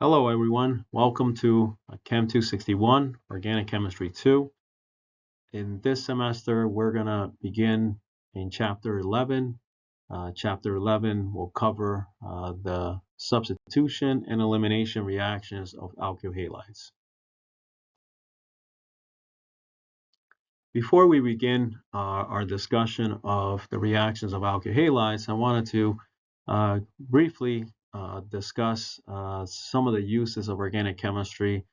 Hello everyone, welcome to Chem 261, Organic Chemistry 2. In this semester, we're going to begin in Chapter 11. Chapter 11 will cover the substitution and elimination reactions of alkyl halides. Before we begin our discussion of the reactions of alkyl halides, I wanted to briefly discuss some of the uses of organic chemistry.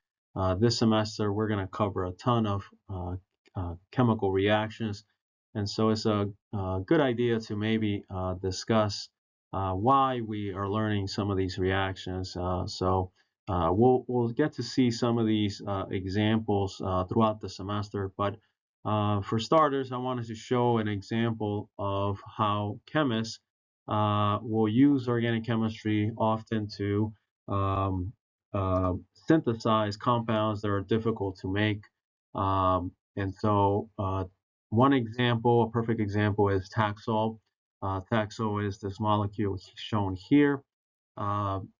This semester, we're going to cover a ton of chemical reactions, and so it's a good idea to maybe discuss why we are learning some of these reactions. We'll get to see some of these examples throughout the semester, but for starters, I wanted to show an example of how chemists will use organic chemistry often to um, synthesize compounds that are difficult to make. One example, a perfect example, is Taxol. Taxol is this molecule shown here.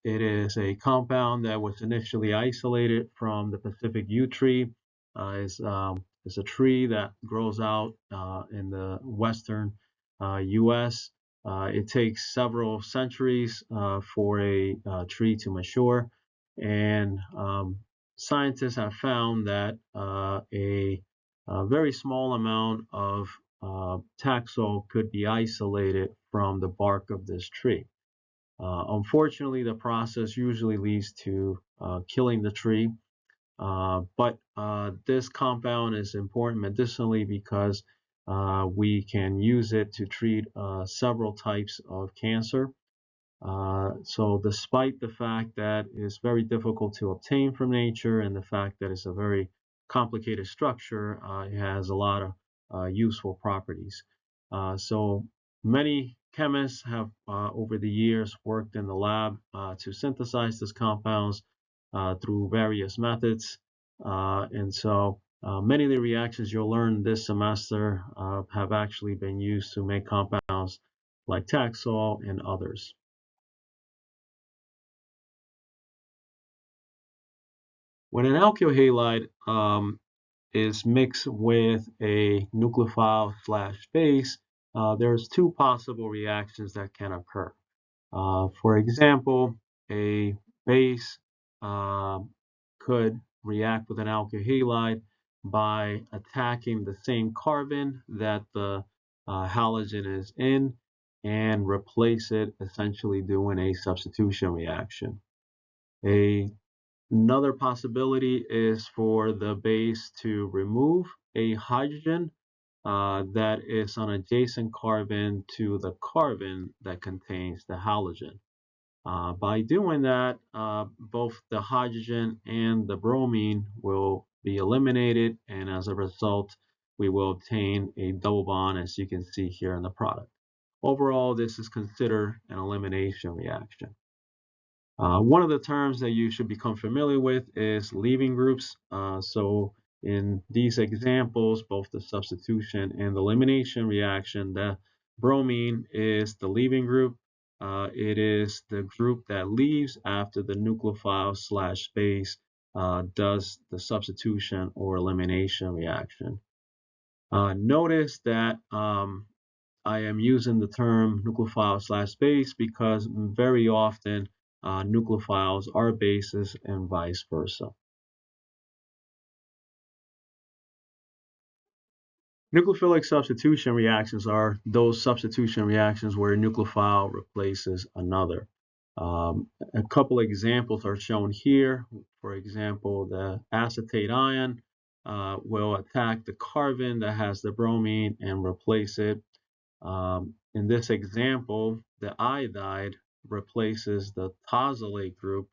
It is a compound that was initially isolated from the Pacific yew tree. It's a tree that grows out in the western U.S. It takes several centuries for a tree to mature, and scientists have found that a very small amount of Taxol could be isolated from the bark of this tree. Unfortunately, the process usually leads to killing the tree, but this compound is important medicinally because we can use it to treat several types of cancer. So despite the fact that it's very difficult to obtain from nature and the fact that it's a very complicated structure, it has a lot of useful properties. So many chemists have over the years worked in the lab to synthesize these compounds through various methods. Many of the reactions you'll learn this semester have actually been used to make compounds like Taxol and others. When an alkyl halide is mixed with a nucleophile slash base, there's two possible reactions that can occur. For example, a base could react with an alkyl halide by attacking the same carbon that the halogen is in and replace it, essentially doing a substitution reaction. Another possibility is for the base to remove a hydrogen that is an adjacent carbon to the carbon that contains the halogen. By doing that, both the hydrogen and the bromine will be eliminated, and as a result, we will obtain a double bond, as you can see here in the product. Overall, this is considered an elimination reaction. One of the terms that you should become familiar with is leaving groups. So in these examples, both the substitution and the elimination reaction, the bromine is the leaving group. It is the group that leaves after the nucleophile slash base does the substitution or elimination reaction. Notice that I am using the term nucleophile slash base because very often nucleophiles are bases and vice versa. Nucleophilic substitution reactions are those substitution reactions where a nucleophile replaces another. A couple examples are shown here. For example, the acetate ion will attack the carbon that has the bromine and replace it. In this example, the iodide replaces the tosylate group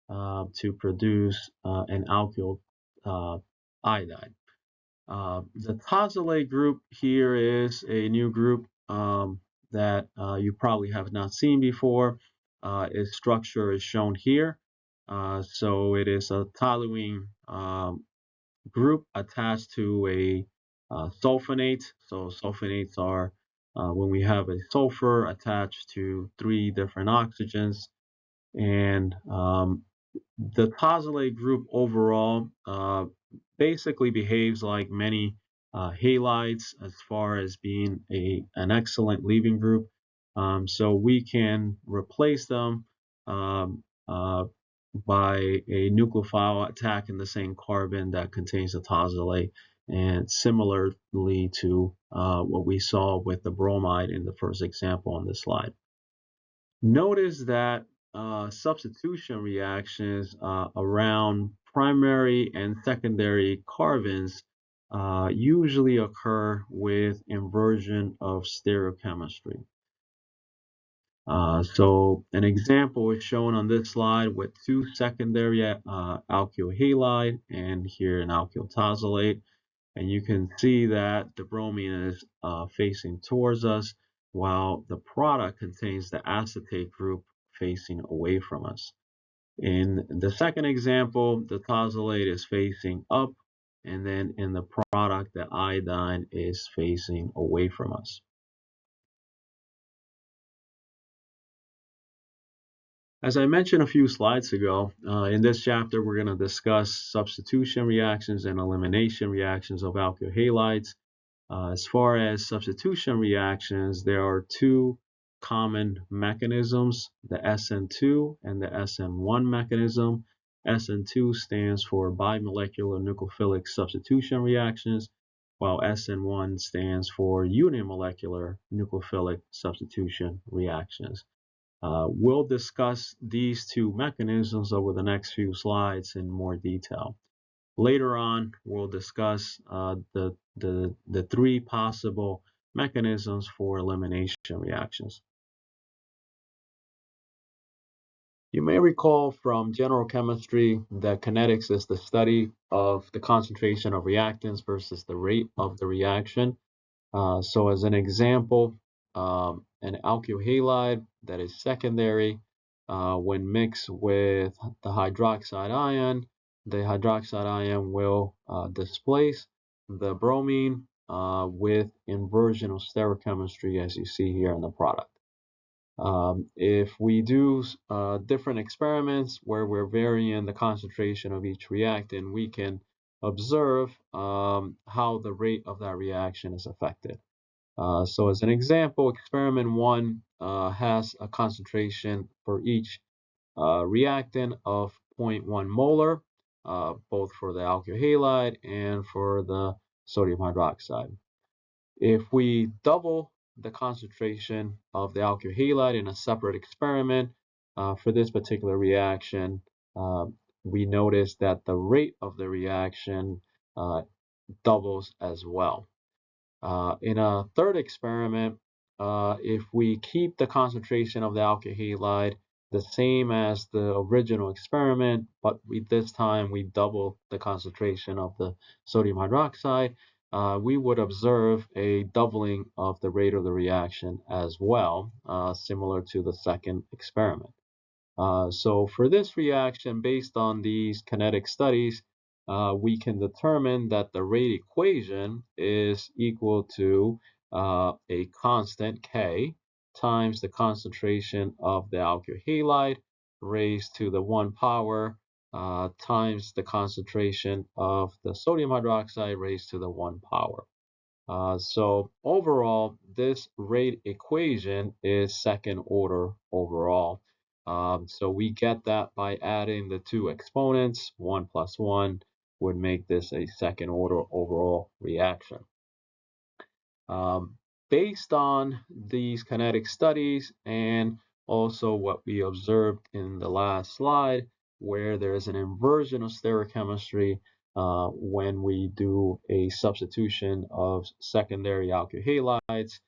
to produce an alkyl iodide. The tosylate group here is a new group that you probably have not seen before. Its structure is shown here. So it is a toluene group attached to a sulfonate. So sulfonates are when we have a sulfur attached to three different oxygens, and The tosylate group overall basically behaves like many halides as far as being an excellent leaving group. So we can replace them um, uh, by a nucleophile attacking the same carbon that contains the tosylate, and similarly to what we saw with the bromide in the first example on this slide. Notice that substitution reactions around primary and secondary carbons usually occur with inversion of stereochemistry. So an example is shown on this slide with two secondary alkyl halide and here an alkyl tosylate. And you can see that the bromine is facing towards us while the product contains the acetate group facing away from us. In the second example, the tosylate is facing up, and then in the product, the iodine is facing away from us. As I mentioned a few slides ago, in this chapter, we're going to discuss substitution reactions and elimination reactions of alkyl halides. As far as substitution reactions, there are two common mechanisms, the SN2 and the SN1 mechanism. SN2 stands for bimolecular nucleophilic substitution reactions, while SN1 stands for unimolecular nucleophilic substitution reactions. We'll discuss these two mechanisms over the next few slides in more detail. Later on, we'll discuss the three possible mechanisms for elimination reactions. You may recall from general chemistry that kinetics is the study of the concentration of reactants versus the rate of the reaction. So as an example, an alkyl halide that is secondary, when mixed with the hydroxide ion will displace the bromine with inversion of stereochemistry, as you see here in the product. If we do different experiments where we're varying the concentration of each reactant, we can observe how the rate of that reaction is affected. So as an example, experiment 1 has a concentration for each reactant of 0.1 molar, both for the alkyl halide and for the sodium hydroxide. If we double the concentration of the alkyl halide in a separate experiment for this particular reaction, we notice that the rate of the reaction doubles as well. In a third experiment, if we keep the concentration of the alkyl halide the same as the original experiment, but this time we double the concentration of the sodium hydroxide, we would observe a doubling of the rate of the reaction as well, similar to the second experiment. So for this reaction, based on these kinetic studies, we can determine that the rate equation is equal to a constant K times the concentration of the alkyl halide raised to the 1 power times the concentration of the sodium hydroxide raised to the 1 power. So overall, this rate equation is second order overall. So we get that by adding the two exponents. 1 plus 1 would make this a second order overall reaction. Based on these kinetic studies and also what we observed in the last slide, where there is an inversion of stereochemistry when we do a substitution of secondary alkyl halides,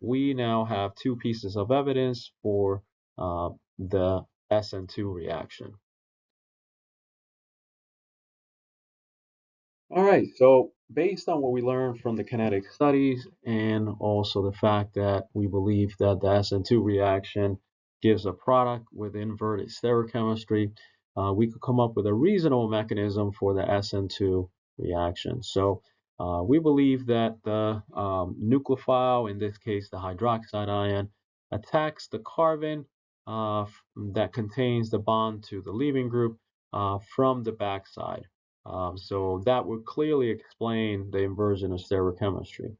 we now have two pieces of evidence for the SN2 reaction. All right, so based on what we learned from the kinetic studies and also the fact that we believe that the SN2 reaction gives a product with inverted stereochemistry, we could come up with a reasonable mechanism for the SN2 reaction. So we believe that the nucleophile, in this case the hydroxide ion, attacks the carbon that contains the bond to the leaving group from the backside. So that would clearly explain the inversion of stereochemistry.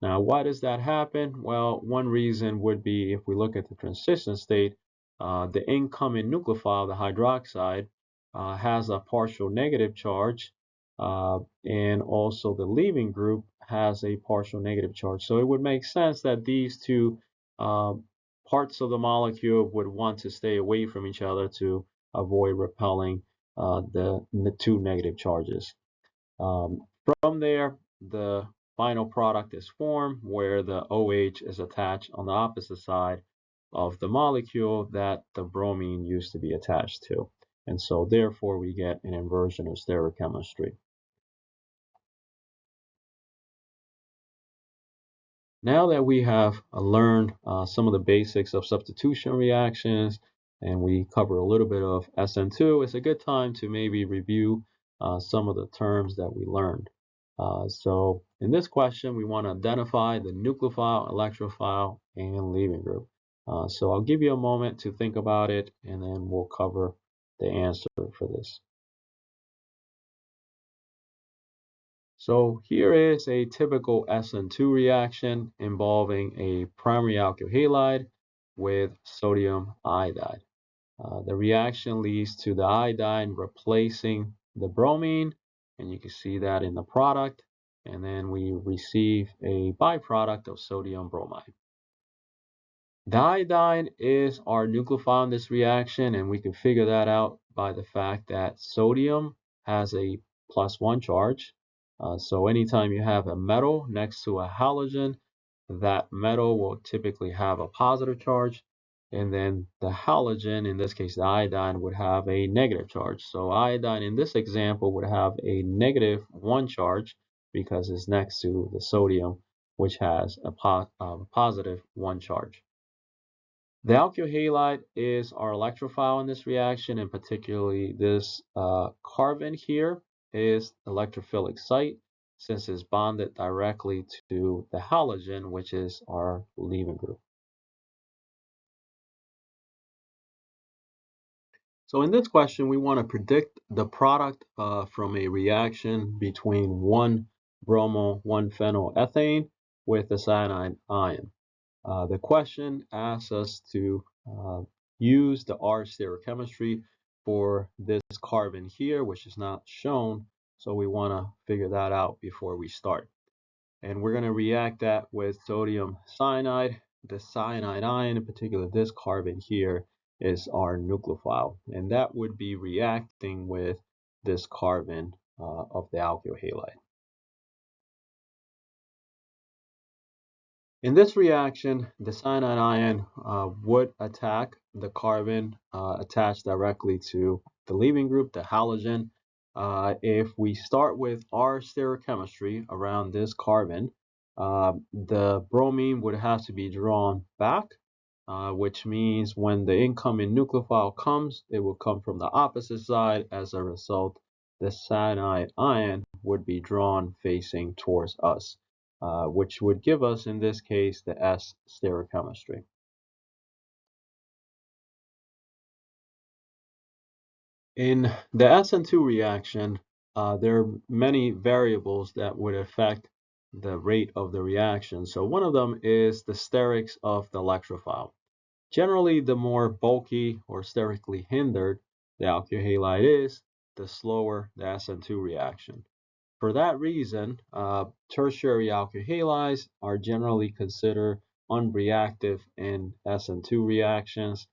Now, why does that happen? Well, one reason would be if we look at the transition state, the incoming nucleophile, the hydroxide, has a partial negative charge, and also the leaving group has a partial negative charge. So it would make sense that these two parts of the molecule would want to stay away from each other to avoid repelling the two negative charges. From there, the final product is formed where the OH is attached on the opposite side of the molecule that the bromine used to be attached to. And so therefore we get an inversion of stereochemistry. Now that we have learned some of the basics of substitution reactions and we cover a little bit of SN2, it's a good time to maybe review some of the terms that we learned. So in this question, we want to identify the nucleophile, electrophile, and leaving group. So I'll give you a moment to think about it, and then we'll cover the answer for this. So here is a typical SN2 reaction involving a primary alkyl halide with sodium iodide. The reaction leads to the iodine replacing the bromine, and you can see that in the product, and then we receive a byproduct of sodium bromide. The iodine is our nucleophile in this reaction, and we can figure that out by the fact that sodium has a +1 charge. So anytime you have a metal next to a halogen, that metal will typically have a positive charge, and then the halogen, in this case the iodine, would have a negative charge. So iodine in this example would have a -1 charge because it's next to the sodium, which has a +1 charge. The alkyl halide is our electrophile in this reaction, and particularly this carbon here is electrophilic site since it's bonded directly to the halogen, which is our leaving group. So in this question, we want to predict the product from a reaction between 1-bromo-1-phenylethane with a cyanide ion. The question asks us to use the R stereochemistry for this carbon here, which is not shown. So we want to figure that out before we start. And we're going to react that with sodium cyanide. The cyanide ion, in particular this carbon here, is our nucleophile. And that would be reacting with this carbon of the alkyl halide. In this reaction, the cyanide ion would attack the carbon attached directly to the leaving group, the halogen. If we start with our stereochemistry around this carbon, the bromine would have to be drawn back, which means when the incoming nucleophile comes, it will come from the opposite side. As a result, the cyanide ion would be drawn facing towards us. Which would give us, in this case, the S stereochemistry. In the SN2 reaction, there are many variables that would affect the rate of the reaction. So one of them is the sterics of the electrophile. Generally, the more bulky or sterically hindered the alkyl halide is, the slower the SN2 reaction. For that reason, tertiary alkyl halides are generally considered unreactive in SN2 reactions.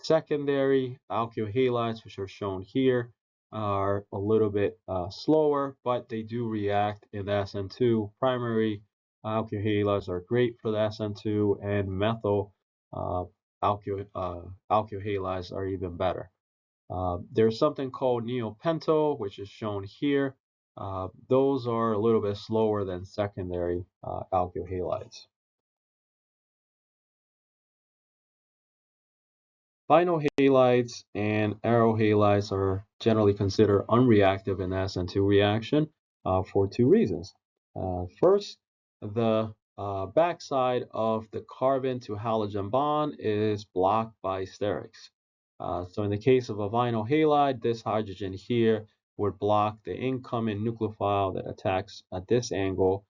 Secondary alkyl halides, which are shown here, are a little bit slower, but they do react in the SN2. Primary alkyl halides are great for the SN2, and methyl alkyl halides are even better. There's something called neopentyl, which is shown here. Those are a little bit slower than secondary alkyl halides. Vinyl halides and aryl halides are generally considered unreactive in the SN2 reaction for two reasons. First, the backside of the carbon to halogen bond is blocked by sterics. So in the case of a vinyl halide, this hydrogen here would block the incoming nucleophile that attacks at this angle.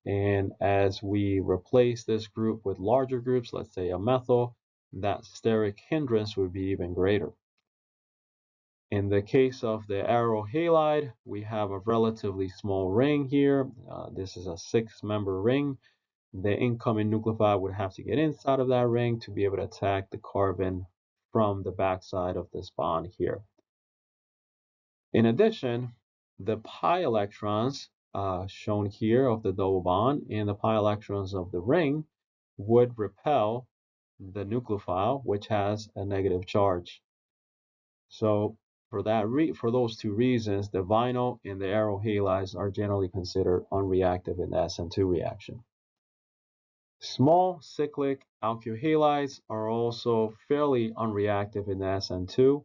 And as we replace this group with larger groups, let's say a methyl, that steric hindrance would be even greater. In the case of the aryl halide, we have a relatively small ring here. This is a 6-member ring. The incoming nucleophile would have to get inside of that ring to be able to attack the carbon from the backside of this bond here. In addition, the pi electrons shown here of the double bond and the pi electrons of the ring would repel the nucleophile, which has a negative charge. So for those two reasons, the vinyl and the aryl halides are generally considered unreactive in the SN2 reaction. Small cyclic alkyl halides are also fairly unreactive in the SN2.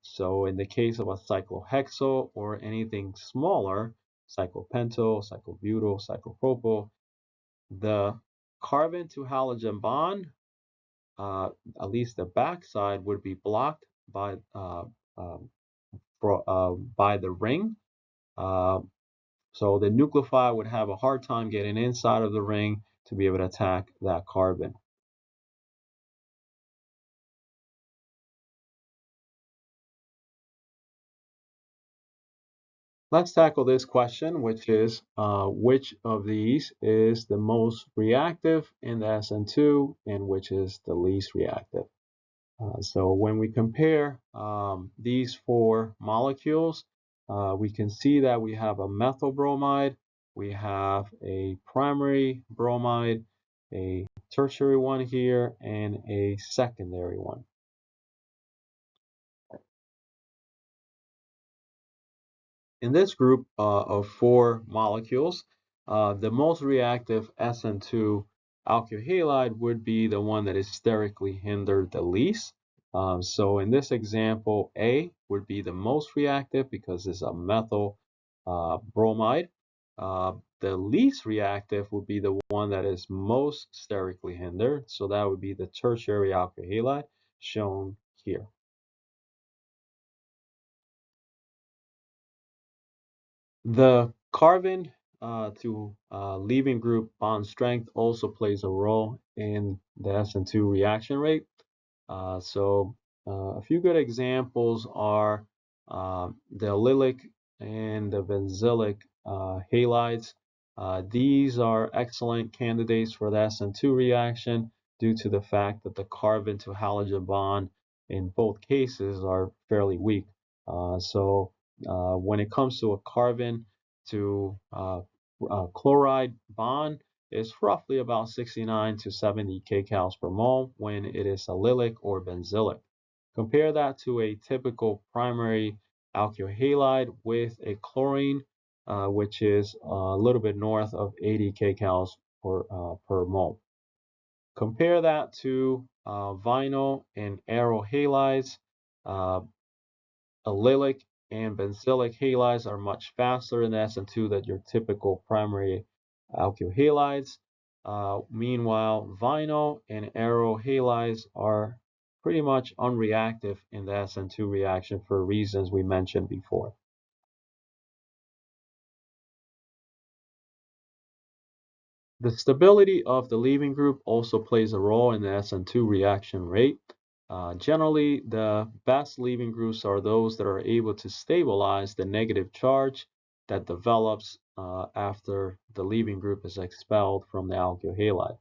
So in the case of a cyclohexyl or anything smaller, cyclopentyl, cyclobutyl, cyclopropyl, the carbon to halogen bond, at least the backside, would be blocked by the ring. So the nucleophile would have a hard time getting inside of the ring to be able to attack that carbon. Let's tackle this question, which is which of these is the most reactive in the SN2 and which is the least reactive. So when we compare these 4 molecules, we can see that we have a methyl bromide, we have a primary bromide, a tertiary one here, and a secondary one. In this group of 4 molecules, the most reactive SN2 alkyl halide would be the one that is sterically hindered the least. So in this example, A would be the most reactive because it's a methyl bromide. The least reactive would be the one that is most sterically hindered. So that would be the tertiary alkyl halide shown here. The carbon to leaving group bond strength also plays a role in the SN2 reaction rate. A few good examples are the allylic and the benzylic halides. These are excellent candidates for the SN2 reaction due to the fact that the carbon to halogen bond in both cases are fairly weak. When it comes to a carbon to chloride bond, it's roughly about 69 to 70 kcals per mole when it is allylic or benzylic. Compare that to a typical primary alkyl halide with a chlorine, which is a little bit north of 80 kcals per mole. Compare that to vinyl and aryl halides. Allylic and benzylic halides are much faster in SN2 than your typical primary alkyl halides. Meanwhile, vinyl and aryl halides are pretty much unreactive in the SN2 reaction for reasons we mentioned before. The stability of the leaving group also plays a role in the SN2 reaction rate. Generally, the best leaving groups are those that are able to stabilize the negative charge that develops after the leaving group is expelled from the alkyl halide.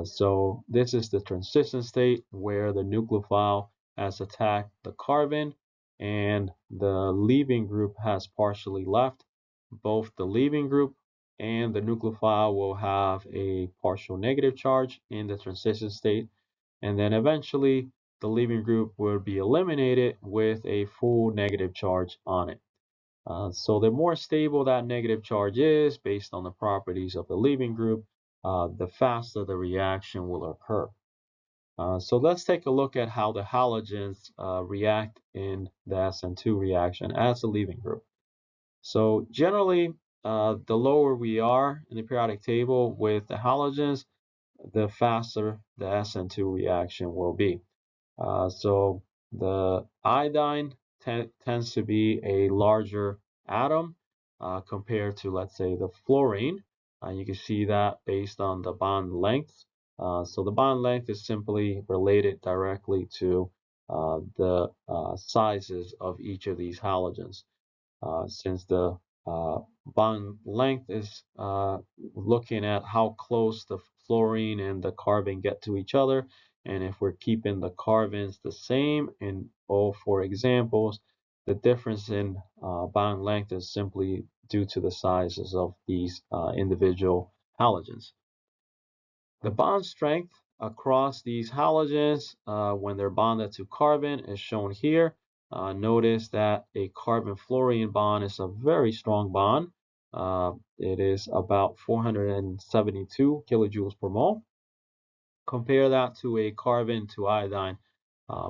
So this is the transition state where the nucleophile has attacked the carbon and the leaving group has partially left. Both the leaving group and the nucleophile will have a partial negative charge in the transition state, and then eventually the leaving group will be eliminated with a full negative charge on it. So the more stable that negative charge is based on the properties of the leaving group, the faster the reaction will occur. So let's take a look at how the halogens react in the SN2 reaction as a leaving group. So generally, the lower we are in the periodic table with the halogens, the faster the SN2 reaction will be. So the iodine tends to be a larger atom compared to, let's say, the fluorine. You can see that based on the bond length. So the bond length is simply related directly to the sizes of each of these halogens. Since the bond length is looking at how close the fluorine and the carbon get to each other, and if we're keeping the carbons the same in all four examples, the difference in bond length is simply due to the sizes of these individual halogens. The bond strength across these halogens when they're bonded to carbon is shown here. Notice that a carbon-fluorine bond is a very strong bond. It is about 472 kilojoules per mole. Compare that to a carbon to iodine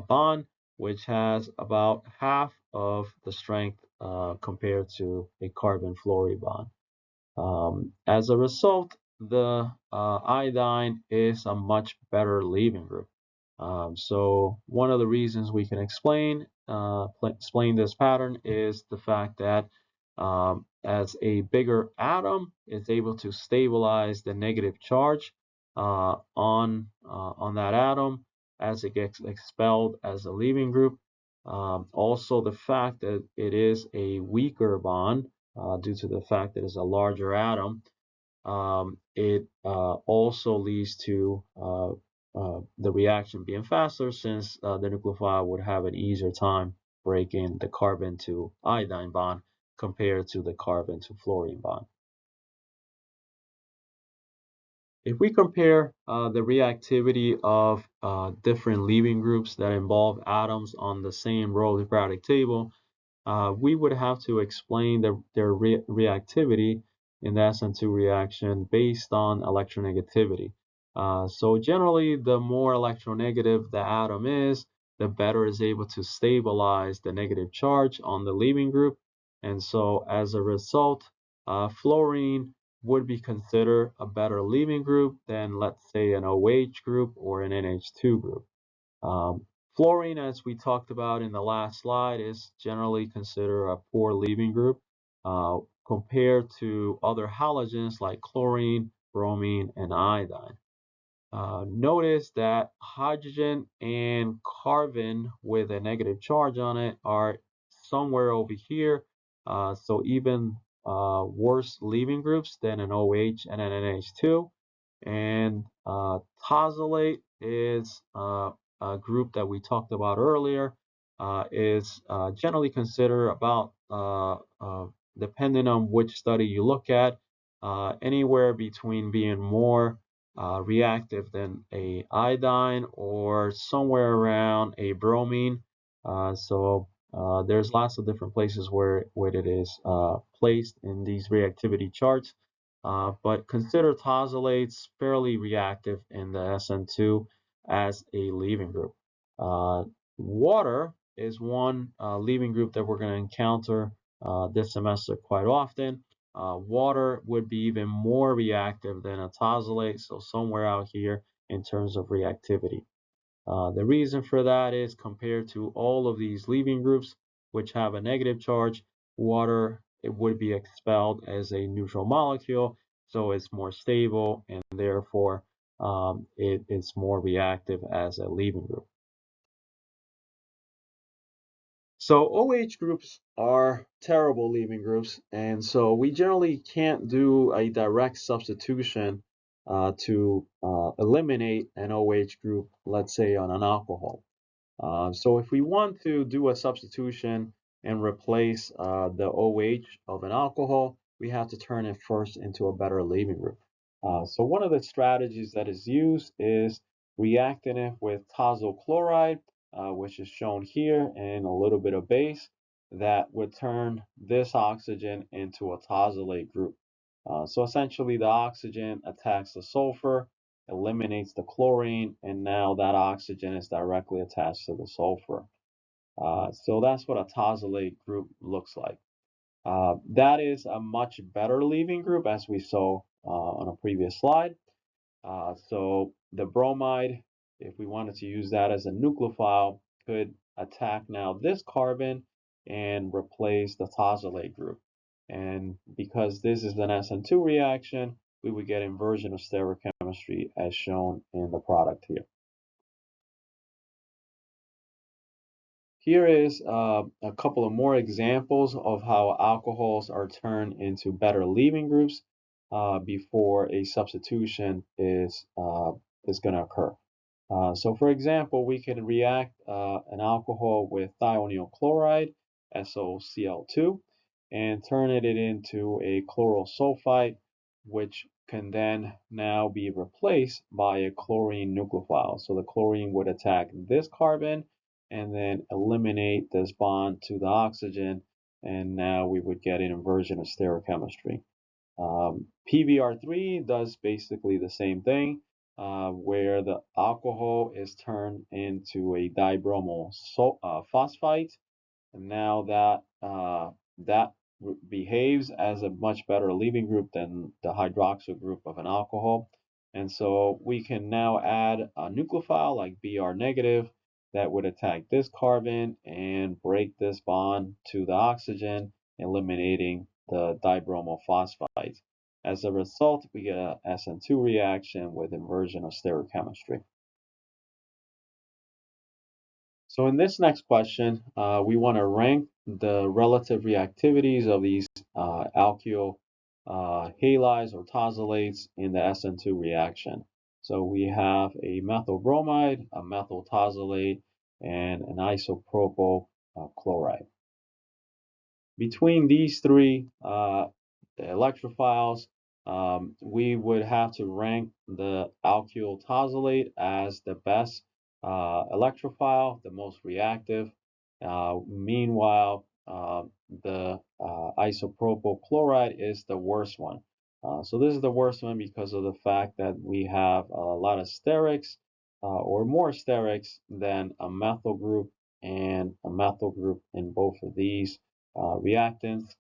bond, which has about half of the strength compared to a carbon-fluorine bond. As a result, the iodine is a much better leaving group. So one of the reasons we can explain this pattern is the fact that as a bigger atom is able to stabilize the negative charge on that atom as it gets expelled as a leaving group. Also, the fact that it is a weaker bond due to the fact that it's a larger atom, it also leads to the reaction being faster, since the nucleophile would have an easier time breaking the carbon to iodine bond compared to the carbon to fluorine bond. If we compare the reactivity of different leaving groups that involve atoms on the same row of the periodic table, we would have to explain their reactivity in the SN2 reaction based on electronegativity. So generally, the more electronegative the atom is, the better it's able to stabilize the negative charge on the leaving group. And so as a result, fluorine would be considered a better leaving group than, let's say, an OH group or an NH2 group. Um, Fluorine, as we talked about in the last slide, is generally considered a poor leaving group compared to other halogens like chlorine, bromine, and iodine. Notice that hydrogen and carbon with a negative charge on it are somewhere over here. So even worse leaving groups than an OH and an NH2. And tosylate is a group that we talked about earlier, is generally considered about, depending on which study you look at, anywhere between being more reactive than a iodine or somewhere around a bromine. So there's lots of different places where it is placed in these reactivity charts. But consider tosylates fairly reactive in the SN2 as a leaving group. Water is one leaving group that we're going to encounter this semester quite often. Water would be even more reactive than a tosylate, so somewhere out here in terms of reactivity. The reason for that is compared to all of these leaving groups, which have a negative charge, water, it would be expelled as a neutral molecule, so it's more stable, and therefore it is more reactive as a leaving group. So OH groups are terrible leaving groups, and so we generally can't do a direct substitution to eliminate an OH group, let's say on an alcohol. So if we want to do a substitution and replace the OH of an alcohol, we have to turn it first into a better leaving group. So one of the strategies that is used is reacting it with tosyl chloride, which is shown here, and a little bit of base that would turn this oxygen into a tosylate group. So essentially, the oxygen attacks the sulfur, eliminates the chlorine, and now that oxygen is directly attached to the sulfur. So that's what a tosylate group looks like. That is a much better leaving group, as we saw on a previous slide. So the bromide, if we wanted to use that as a nucleophile, could attack now this carbon and replace the tosylate group. And because this is an SN2 reaction, we would get inversion of stereochemistry as shown in the product here. Here is a couple of more examples of how alcohols are turned into better leaving groups before a substitution is going to occur. So for example, we can react an alcohol with thionyl chloride, SOCl2, and turn it into a chloral sulfite, which can then now be replaced by a chlorine nucleophile. So the chlorine would attack this carbon and then eliminate this bond to the oxygen, and now we would get an inversion of stereochemistry. PBr3 does basically the same thing, where the alcohol is turned into a dibromo phosphite, and now that behaves as a much better leaving group than the hydroxyl group of an alcohol. And so we can now add a nucleophile like Br negative that would attack this carbon and break this bond to the oxygen, eliminating the dibromo phosphite. As a result, we get a SN2 reaction with inversion of stereochemistry. So in this next question, we want to rank the relative reactivities of these alkyl halides or tosylates in the SN2 reaction. So we have a methyl bromide, a methyl tosylate, and an isopropyl chloride. Between these three electrophiles, we would have to rank the alkyl tosylate as the best electrophile, the most reactive. Meanwhile, the isopropyl chloride is the worst one. So this is the worst one because of the fact that we have a lot of sterics or more sterics than a methyl group and a methyl group in both of these reactants.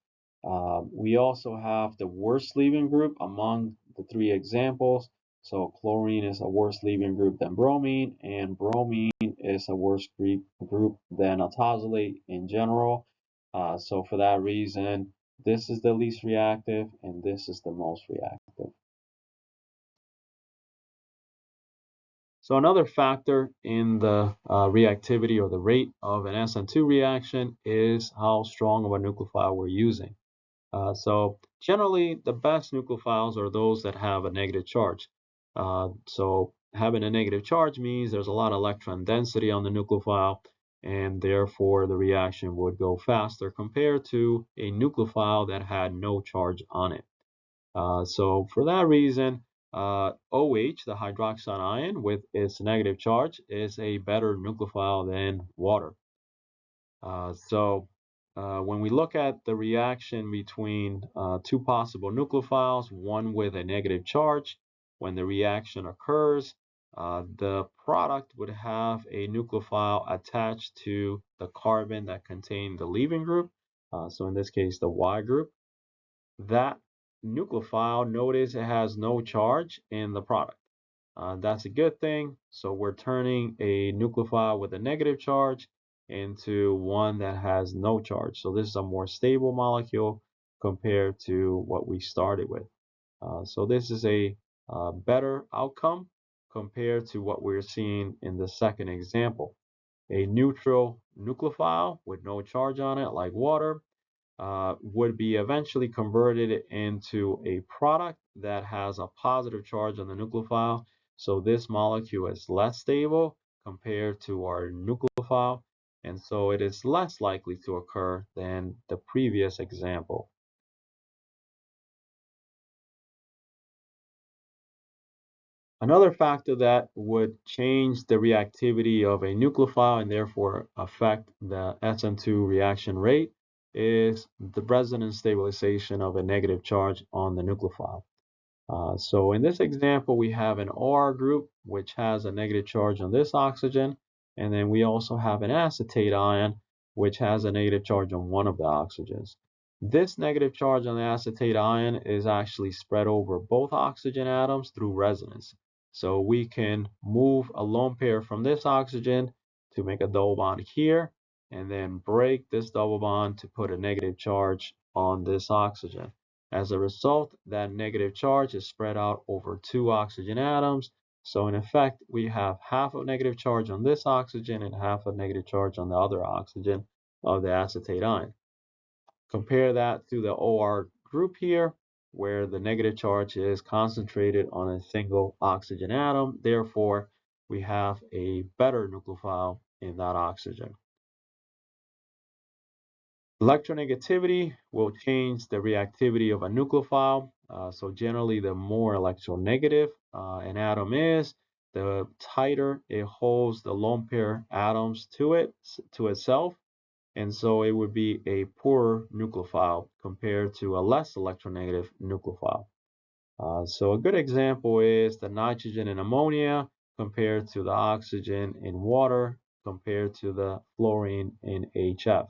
We also have the worst leaving group among the three examples. So chlorine is a worse leaving group than bromine, and bromine is a worse group than a tosylate in general. So for that reason, this is the least reactive, and this is the most reactive. So another factor in the reactivity or the rate of an SN2 reaction is how strong of a nucleophile we're using. So generally, the best nucleophiles are those that have a negative charge. So having a negative charge means there's a lot of electron density on the nucleophile, and therefore the reaction would go faster compared to a nucleophile that had no charge on it. So for that reason, OH, the hydroxide ion with its negative charge, is a better nucleophile than water. When we look at the reaction between two possible nucleophiles, one with a negative charge, when the reaction occurs, the product would have a nucleophile attached to the carbon that contained the leaving group. So in this case, the Y group. That nucleophile, notice it has no charge in the product. That's a good thing. So we're turning a nucleophile with a negative charge into one that has no charge. So this is a more stable molecule compared to what we started with. So this is a better outcome compared to what we're seeing in the second example. A neutral nucleophile with no charge on it, like water, would be eventually converted into a product that has a positive charge on the nucleophile. So this molecule is less stable compared to our nucleophile, and so it is less likely to occur than the previous example. Another factor that would change the reactivity of a nucleophile and therefore affect the SN2 reaction rate is the resonance stabilization of a negative charge on the nucleophile. So in this example, we have an OR group, which has a negative charge on this oxygen, and then we also have an acetate ion, which has a negative charge on one of the oxygens. This negative charge on the acetate ion is actually spread over both oxygen atoms through resonance. So we can move a lone pair from this oxygen to make a double bond here, and then break this double bond to put a negative charge on this oxygen. As a result, that negative charge is spread out over two oxygen atoms. So in effect, we have half a negative charge on this oxygen and half a negative charge on the other oxygen of the acetate ion. Compare that to the OR group here, where the negative charge is concentrated on a single oxygen atom. Therefore, we have a better nucleophile in that oxygen. Electronegativity will change the reactivity of a nucleophile. So generally, the more electronegative an atom is, the tighter it holds the lone pair atoms to itself. And so it would be a poorer nucleophile compared to a less electronegative nucleophile. So a good example is the nitrogen in ammonia compared to the oxygen in water compared to the fluorine in HF.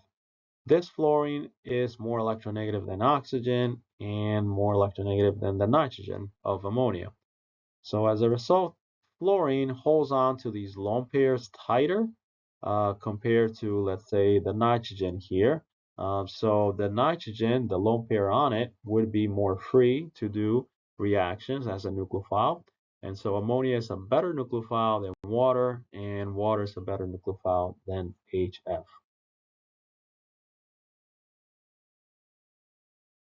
This fluorine is more electronegative than oxygen and more electronegative than the nitrogen of ammonia. So as a result, fluorine holds on to these lone pairs tighter compared to, let's say, the nitrogen here. So the nitrogen, the lone pair on it, would be more free to do reactions as a nucleophile. And so ammonia is a better nucleophile than water, and water is a better nucleophile than HF.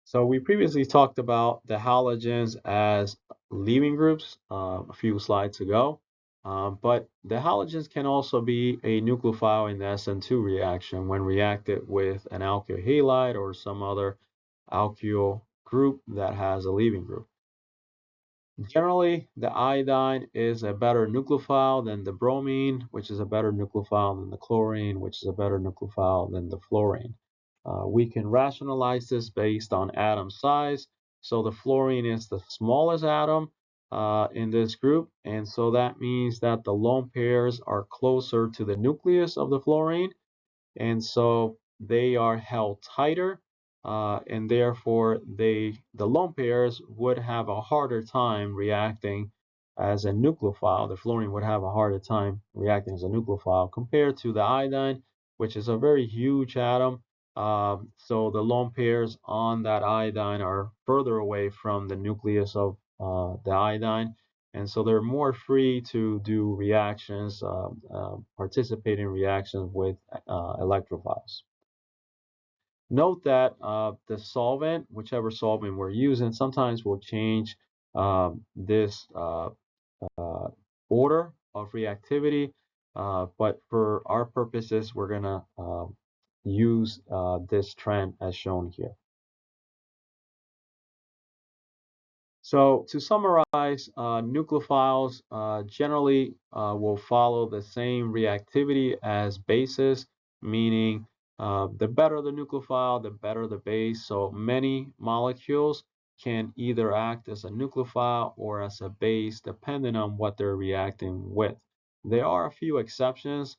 So we previously talked about the halogens as leaving groups a few slides ago, but the halogens can also be a nucleophile in the SN2 reaction when reacted with an alkyl halide or some other alkyl group that has a leaving group. Generally, the iodine is a better nucleophile than the bromine, which is a better nucleophile than the chlorine, which is a better nucleophile than the fluorine. We can rationalize this based on atom size. So the fluorine is the smallest atom in this group, and so that means that the lone pairs are closer to the nucleus of the fluorine, and so they are held tighter, and therefore the lone pairs would have a harder time reacting as a nucleophile. The fluorine would have a harder time reacting as a nucleophile compared to the iodine, which is a very huge atom. So the lone pairs on that iodine are further away from the nucleus of the iodine, and so they're more free to do reactions, participate in reactions with electrophiles. Note that the solvent, whichever solvent we're using, sometimes will change this order of reactivity, but for our purposes, we're going to use this trend as shown here. So to summarize, nucleophiles generally will follow the same reactivity as bases, meaning the better the nucleophile, the better the base. So many molecules can either act as a nucleophile or as a base, depending on what they're reacting with. There are a few exceptions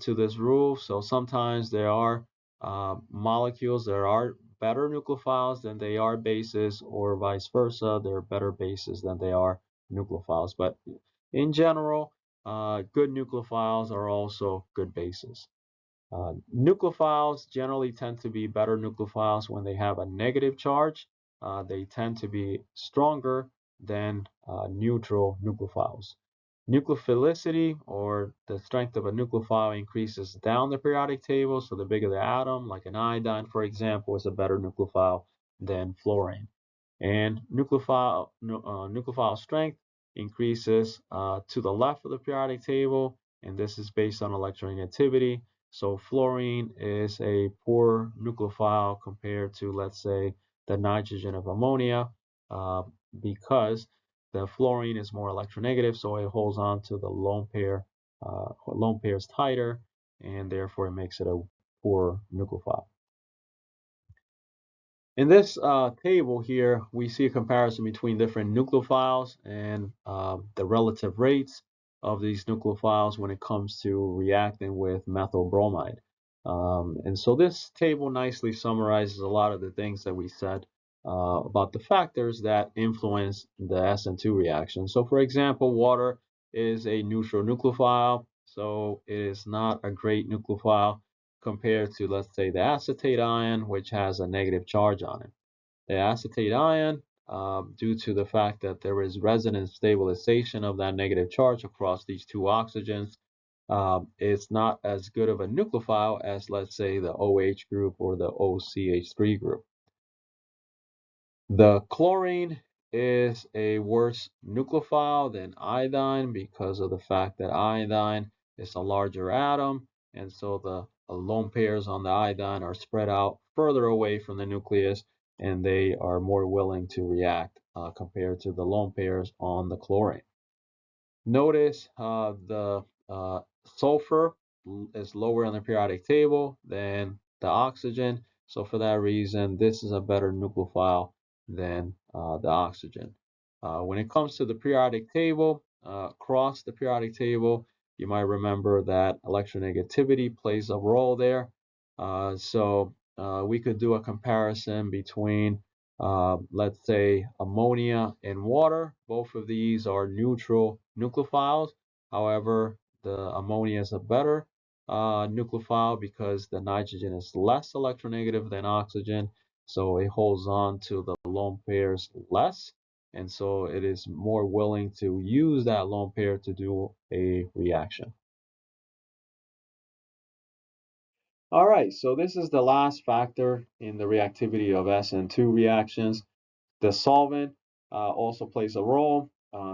to this rule. So sometimes there are molecules that are better nucleophiles than they are bases, or vice versa. They're better bases than they are nucleophiles. But in general, good nucleophiles are also good bases. Nucleophiles generally tend to be better nucleophiles when they have a negative charge. They tend to be stronger than neutral nucleophiles. Nucleophilicity, or the strength of a nucleophile, increases down the periodic table. So the bigger the atom, like an iodine, for example, is a better nucleophile than fluorine. And nucleophile strength increases to the left of the periodic table, and this is based on electronegativity. So fluorine is a poor nucleophile compared to, let's say, the nitrogen of ammonia, because the fluorine is more electronegative, so it holds on to the lone pairs tighter, and therefore it makes it a poor nucleophile. In this table here, we see a comparison between different nucleophiles and the relative rates of these nucleophiles when it comes to reacting with methyl bromide. And so this table nicely summarizes a lot of the things that we said about the factors that influence the SN2 reaction. So for example, water is a neutral nucleophile, so it is not a great nucleophile compared to, let's say, the acetate ion, which has a negative charge on it. The acetate ion, due to the fact that there is resonance stabilization of that negative charge across these two oxygens, it's not as good of a nucleophile as, let's say, the OH group or the OCH3 group. The chlorine is a worse nucleophile than iodine because of the fact that iodine is a larger atom, and so the lone pairs on the iodine are spread out further away from the nucleus, and they are more willing to react compared to the lone pairs on the chlorine. Notice the sulfur is lower on the periodic table than the oxygen. So for that reason, this is a better nucleophile than the oxygen. When it comes to the periodic table, across the periodic table, you might remember that electronegativity plays a role there. So we could do a comparison between let's say ammonia and water. Both of these are neutral nucleophiles. However, the ammonia is a better nucleophile because the nitrogen is less electronegative than oxygen, so it holds on to the lone pairs less, and so it is more willing to use that lone pair to do a reaction. All right, so this is the last factor in the reactivity of SN2 reactions. The solvent also plays a role.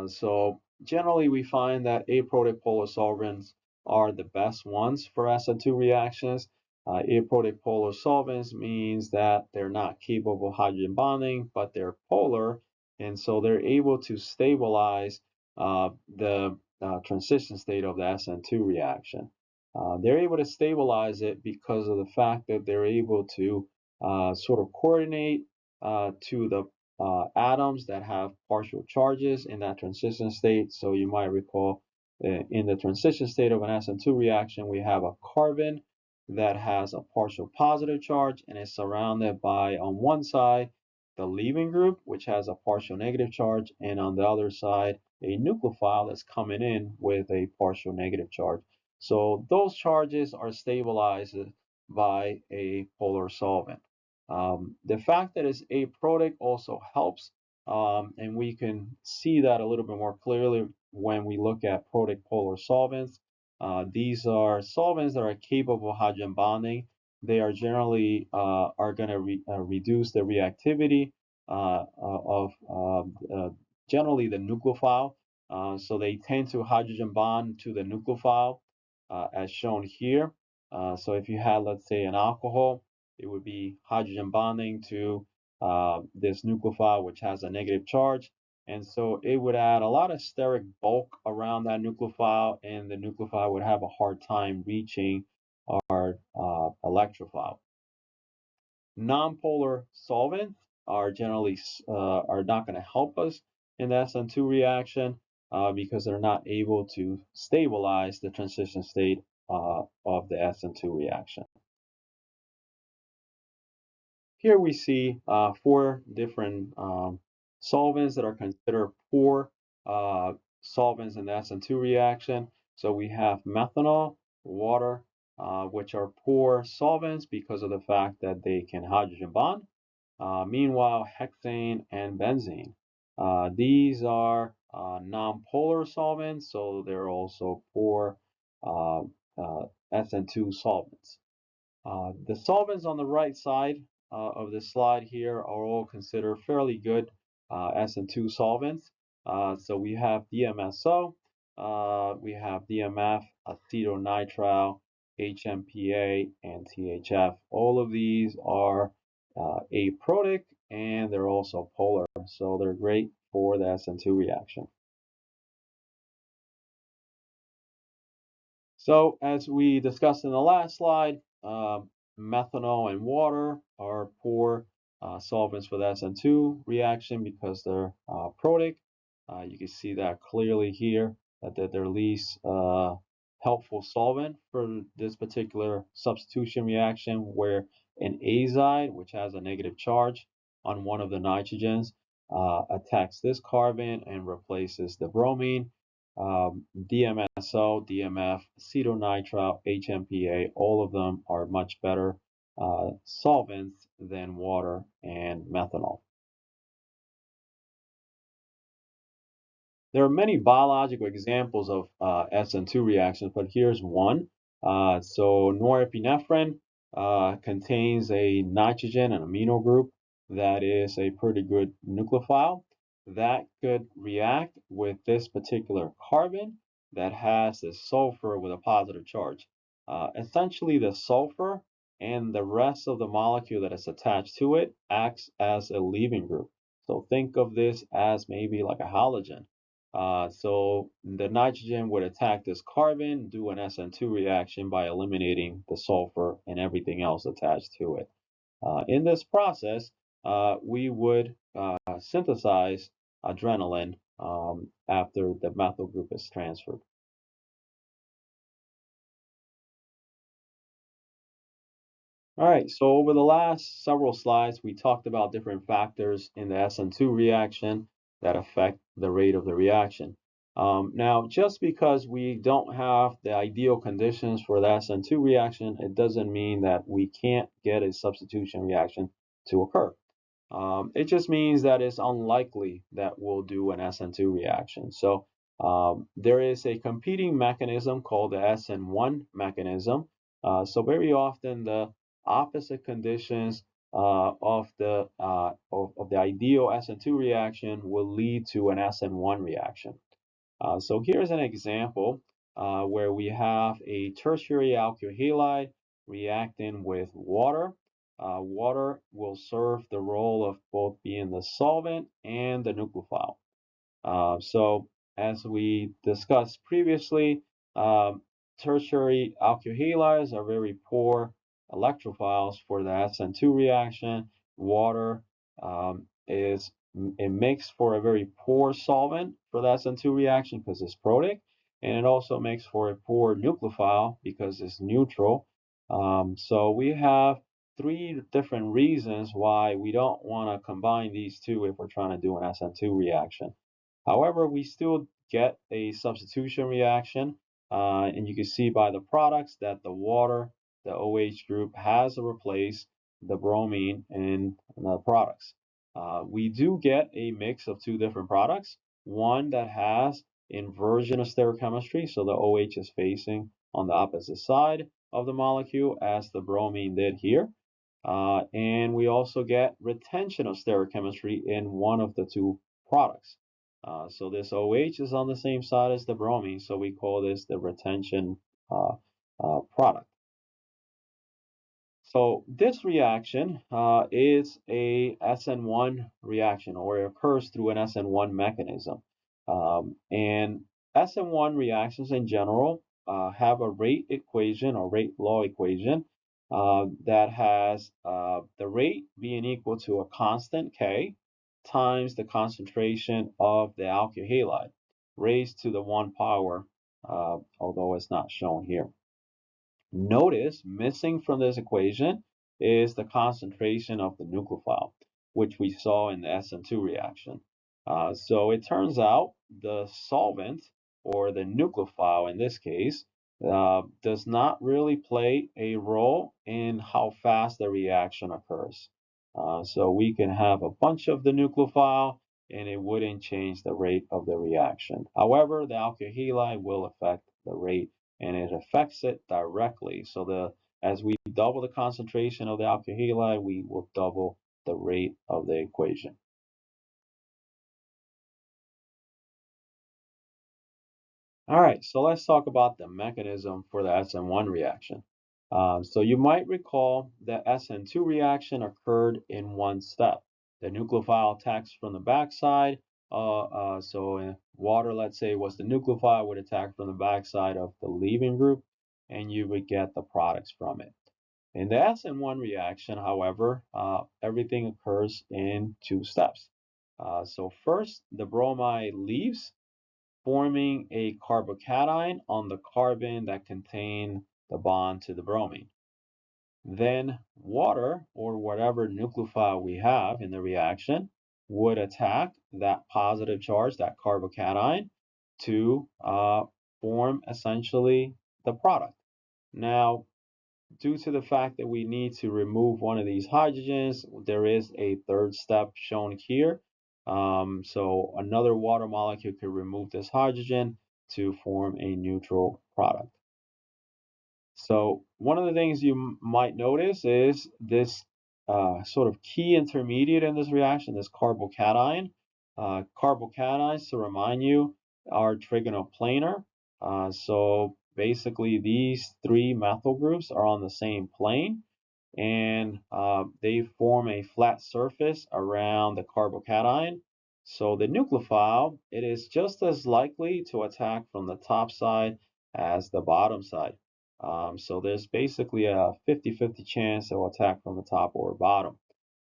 So generally we find that aprotic polar solvents are the best ones for SN2 reactions. Aprotic polar solvents means that they're not capable of hydrogen bonding, but they're polar, and so they're able to stabilize the transition state of the SN2 reaction. They're able to stabilize it because of the fact that they're able to sort of coordinate to the atoms that have partial charges in that transition state. So you might recall in the transition state of an SN2 reaction, we have a carbon that has a partial positive charge and is surrounded by, on one side, the leaving group, which has a partial negative charge, and on the other side, a nucleophile that's coming in with a partial negative charge. So those charges are stabilized by a polar solvent. The fact that it's aprotic also helps, and we can see that a little bit more clearly when we look at protic polar solvents. These are solvents that are capable of hydrogen bonding. They are generally are going to reduce the reactivity of generally the nucleophile. So they tend to hydrogen bond to the nucleophile, as shown here. So if you had, let's say, an alcohol, it would be hydrogen bonding to this nucleophile, which has a negative charge. And so it would add a lot of steric bulk around that nucleophile, and the nucleophile would have a hard time reaching our electrophile. Nonpolar solvents are generally are not going to help us in the SN2 reaction because they're not able to stabilize the transition state of the SN2 reaction. Here we see four different solvents that are considered poor solvents in the SN2 reaction. So we have methanol, water, which are poor solvents because of the fact that they can hydrogen bond. Meanwhile, hexane and benzene. These are non-polar solvents, so they're also poor SN2 solvents. The solvents on the right side of the slide here are all considered fairly good SN2 solvents. So we have DMSO, we have DMF, acetonitrile, HMPA, and THF. All of these are aprotic and they're also polar, so they're great for the SN2 reaction. So as we discussed in the last slide, methanol and water are poor solvents for the SN2 reaction because they're protic. You can see that clearly here that they're least helpful solvent for this particular substitution reaction, where an azide, which has a negative charge on one of the nitrogens, attacks this carbon and replaces the bromine. DMSO, DMF, acetonitrile, HMPA, all of them are much better solvents than water and methanol. There are many biological examples of SN2 reactions, but here's one. So norepinephrine contains a nitrogen and amino group that is a pretty good nucleophile that could react with this particular carbon that has this sulfur with a positive charge. Essentially, the sulfur and the rest of the molecule that is attached to it acts as a leaving group. So think of this as maybe like a halogen. So the nitrogen would attack this carbon, do an SN2 reaction by eliminating the sulfur and everything else attached to it. In this process, we would synthesize adrenaline after the methyl group is transferred. All right, so over the last several slides, we talked about different factors in the SN2 reaction that affect the rate of the reaction. Now, just because we don't have the ideal conditions for the SN2 reaction, it doesn't mean that we can't get a substitution reaction to occur. It just means that it's unlikely that we'll do an SN2 reaction. So there is a competing mechanism called the SN1 mechanism. So very often the opposite conditions of the ideal SN2 reaction will lead to an SN1 reaction. So here's an example where we have a tertiary alkyl halide reacting with water. Water will serve the role of both being the solvent and the nucleophile. So as we discussed previously, tertiary alkyl halides are very poor electrophiles for the SN2 reaction. Water it makes for a very poor solvent for the SN2 reaction because it's protic, and it also makes for a poor nucleophile because it's neutral. So we have three different reasons why we don't want to combine these two if we're trying to do an SN2 reaction. However, we still get a substitution reaction, and you can see by the products that the water, the OH group, has replaced the bromine in the products. We do get a mix of two different products, one that has inversion of stereochemistry, so the OH is facing on the opposite side of the molecule as the bromine did here. And we also get retention of stereochemistry in one of the two products. So this OH is on the same side as the bromine, so we call this the retention product. So this reaction is a SN1 reaction, or it occurs through an SN1 mechanism. And SN1 reactions in general have a rate equation or rate law equation that has the rate being equal to a constant K times the concentration of the alkyl halide raised to the 1 power, although it's not shown here. Notice missing from this equation is the concentration of the nucleophile, which we saw in the SN2 reaction. So it turns out the solvent, or the nucleophile in this case, does not really play a role in how fast the reaction occurs. So we can have a bunch of the nucleophile and it wouldn't change the rate of the reaction. However, the alkyl halide will affect the rate, and it affects it directly. So as we double the concentration of the alkyl halide, we will double the rate of the equation. All right, so let's talk about the mechanism for the SN1 reaction. So you might recall that SN2 reaction occurred in one step. The nucleophile attacks from the backside. So in water, let's say, was the nucleophile, would attack from the backside of the leaving group, and you would get the products from it. In the SN1 reaction, however, everything occurs in two steps. So first, the bromide leaves, forming a carbocation on the carbon that contain the bond to the bromine. Then water, or whatever nucleophile we have in the reaction, would attack that positive charge, that carbocation, to form essentially the product. Now, due to the fact that we need to remove one of these hydrogens, there is a third step shown here. So another water molecule could remove this hydrogen to form a neutral product. So one of the things you might notice is this sort of key intermediate in this reaction, this carbocation. Carbocations, to remind you, are trigonoplanar. So basically, these three methyl groups are on the same plane, and they form a flat surface around the carbocation. So the nucleophile, it is just as likely to attack from the top side as the bottom side. So there's basically a 50-50 chance it will attack from the top or bottom.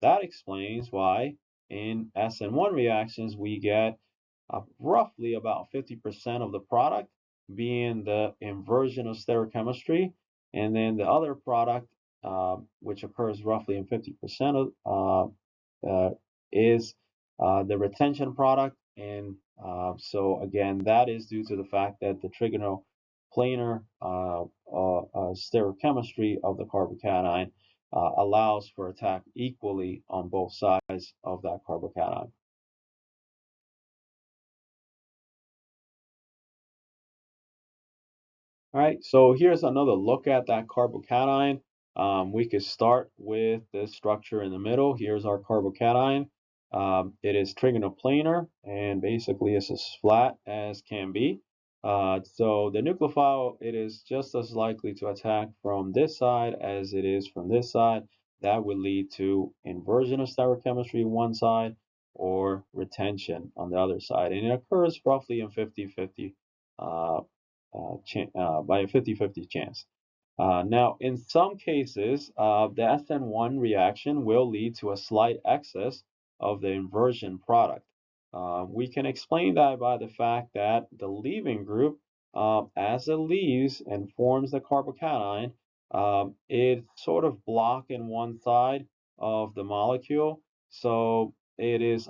That explains why in SN1 reactions we get roughly about 50% of the product being the inversion of stereochemistry, and then the other product, which occurs roughly in 50% is the retention product. And so again, that is due to the fact that the trigonoplanar stereochemistry of the carbocation allows for attack equally on both sides of that carbocation. All right, so here's another look at that carbocation. We could start with the structure in the middle. Here's our carbocation. It is trigonoplanar, and basically it's as flat as can be. So the nucleophile, it is just as likely to attack from this side as it is from this side. That would lead to inversion of stereochemistry on one side or retention on the other side. And it occurs roughly in 50-50 by a 50-50 chance. Now, in some cases, the SN1 reaction will lead to a slight excess of the inversion product. We can explain that by the fact that the leaving group, as it leaves and forms the carbocation, it's sort of blocking one side of the molecule. So it is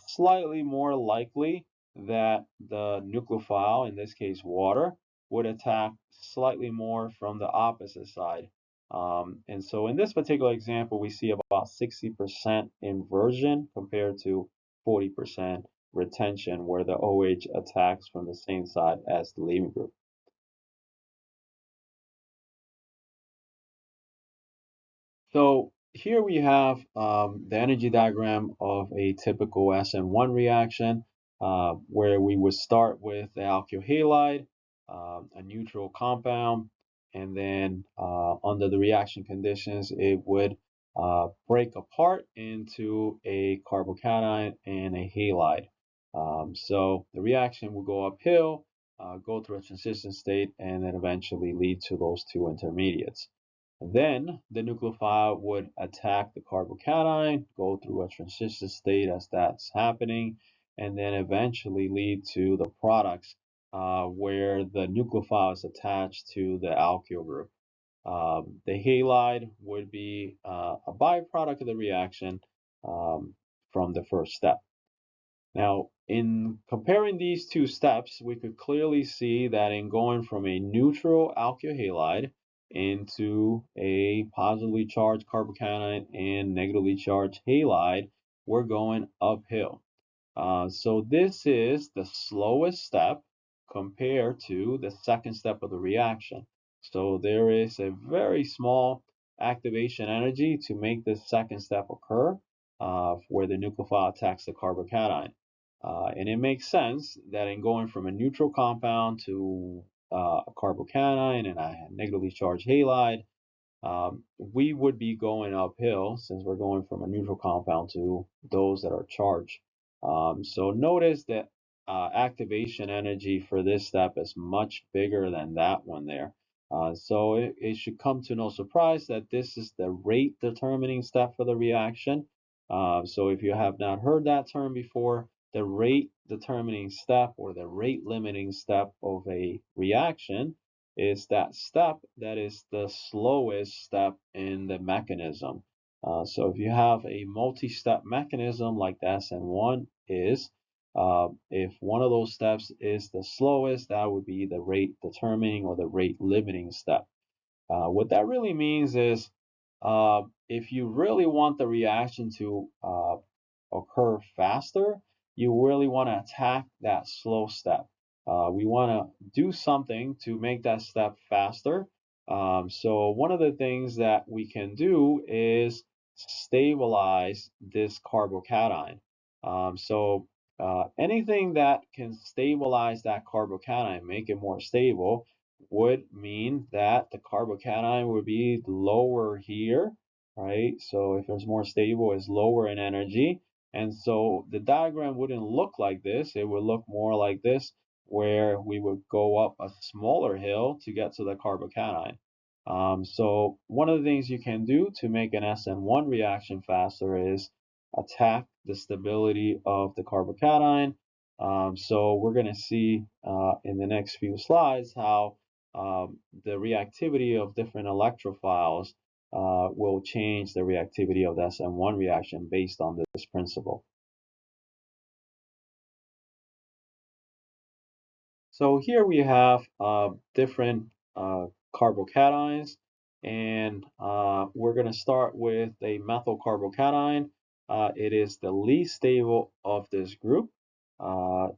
slightly more likely that the nucleophile, in this case water, would attack slightly more from the opposite side. And so in this particular example, we see about 60% inversion compared to 40% retention, where the OH attacks from the same side as the leaving group. So here we have the energy diagram of a typical SN1 reaction, where we would start with the alkyl halide, a neutral compound, and then under the reaction conditions, it would break apart into a carbocation and a halide. So the reaction will go uphill, go through a transition state, and then eventually lead to those two intermediates. Then the nucleophile would attack the carbocation, go through a transition state as that's happening, and then eventually lead to the products where the nucleophile is attached to the alkyl group. The halide would be a byproduct of the reaction from the first step. Now, in comparing these two steps, we could clearly see that in going from a neutral alkyl halide into a positively charged carbocation and negatively charged halide, we're going uphill. So this is the slowest step compared to the second step of the reaction. So there is a very small activation energy to make this second step occur, where the nucleophile attacks the carbocation. And it makes sense that in going from a neutral compound to a carbocation and a negatively charged halide, we would be going uphill since we're going from a neutral compound to those that are charged. So notice that activation energy for this step is much bigger than that one there. So it should come to no surprise that this is the rate determining step for the reaction. So if you have not heard that term before, the rate determining step or the rate limiting step of a reaction is that step that is the slowest step in the mechanism. So if you have a multi-step mechanism like the SN1 is, if one of those steps is the slowest, that would be the rate determining or the rate limiting step. What that really means is if you really want the reaction to occur faster, you really want to attack that slow step. We want to do something to make that step faster. So one of the things that we can do is stabilize this carbocation. Anything that can stabilize that carbocation, make it more stable, would mean that the carbocation would be lower here, right? So if it's more stable, it's lower in energy. And so the diagram wouldn't look like this. It would look more like this, where we would go up a smaller hill to get to the carbocation. So one of the things you can do to make an SN1 reaction faster is attack the stability of the carbocation. So we're going to see in the next few slides how the reactivity of different electrophiles will change the reactivity of the SN1 reaction based on this principle. So here we have different carbocations, and we're going to start with a methyl carbocation. It is the least stable of this group.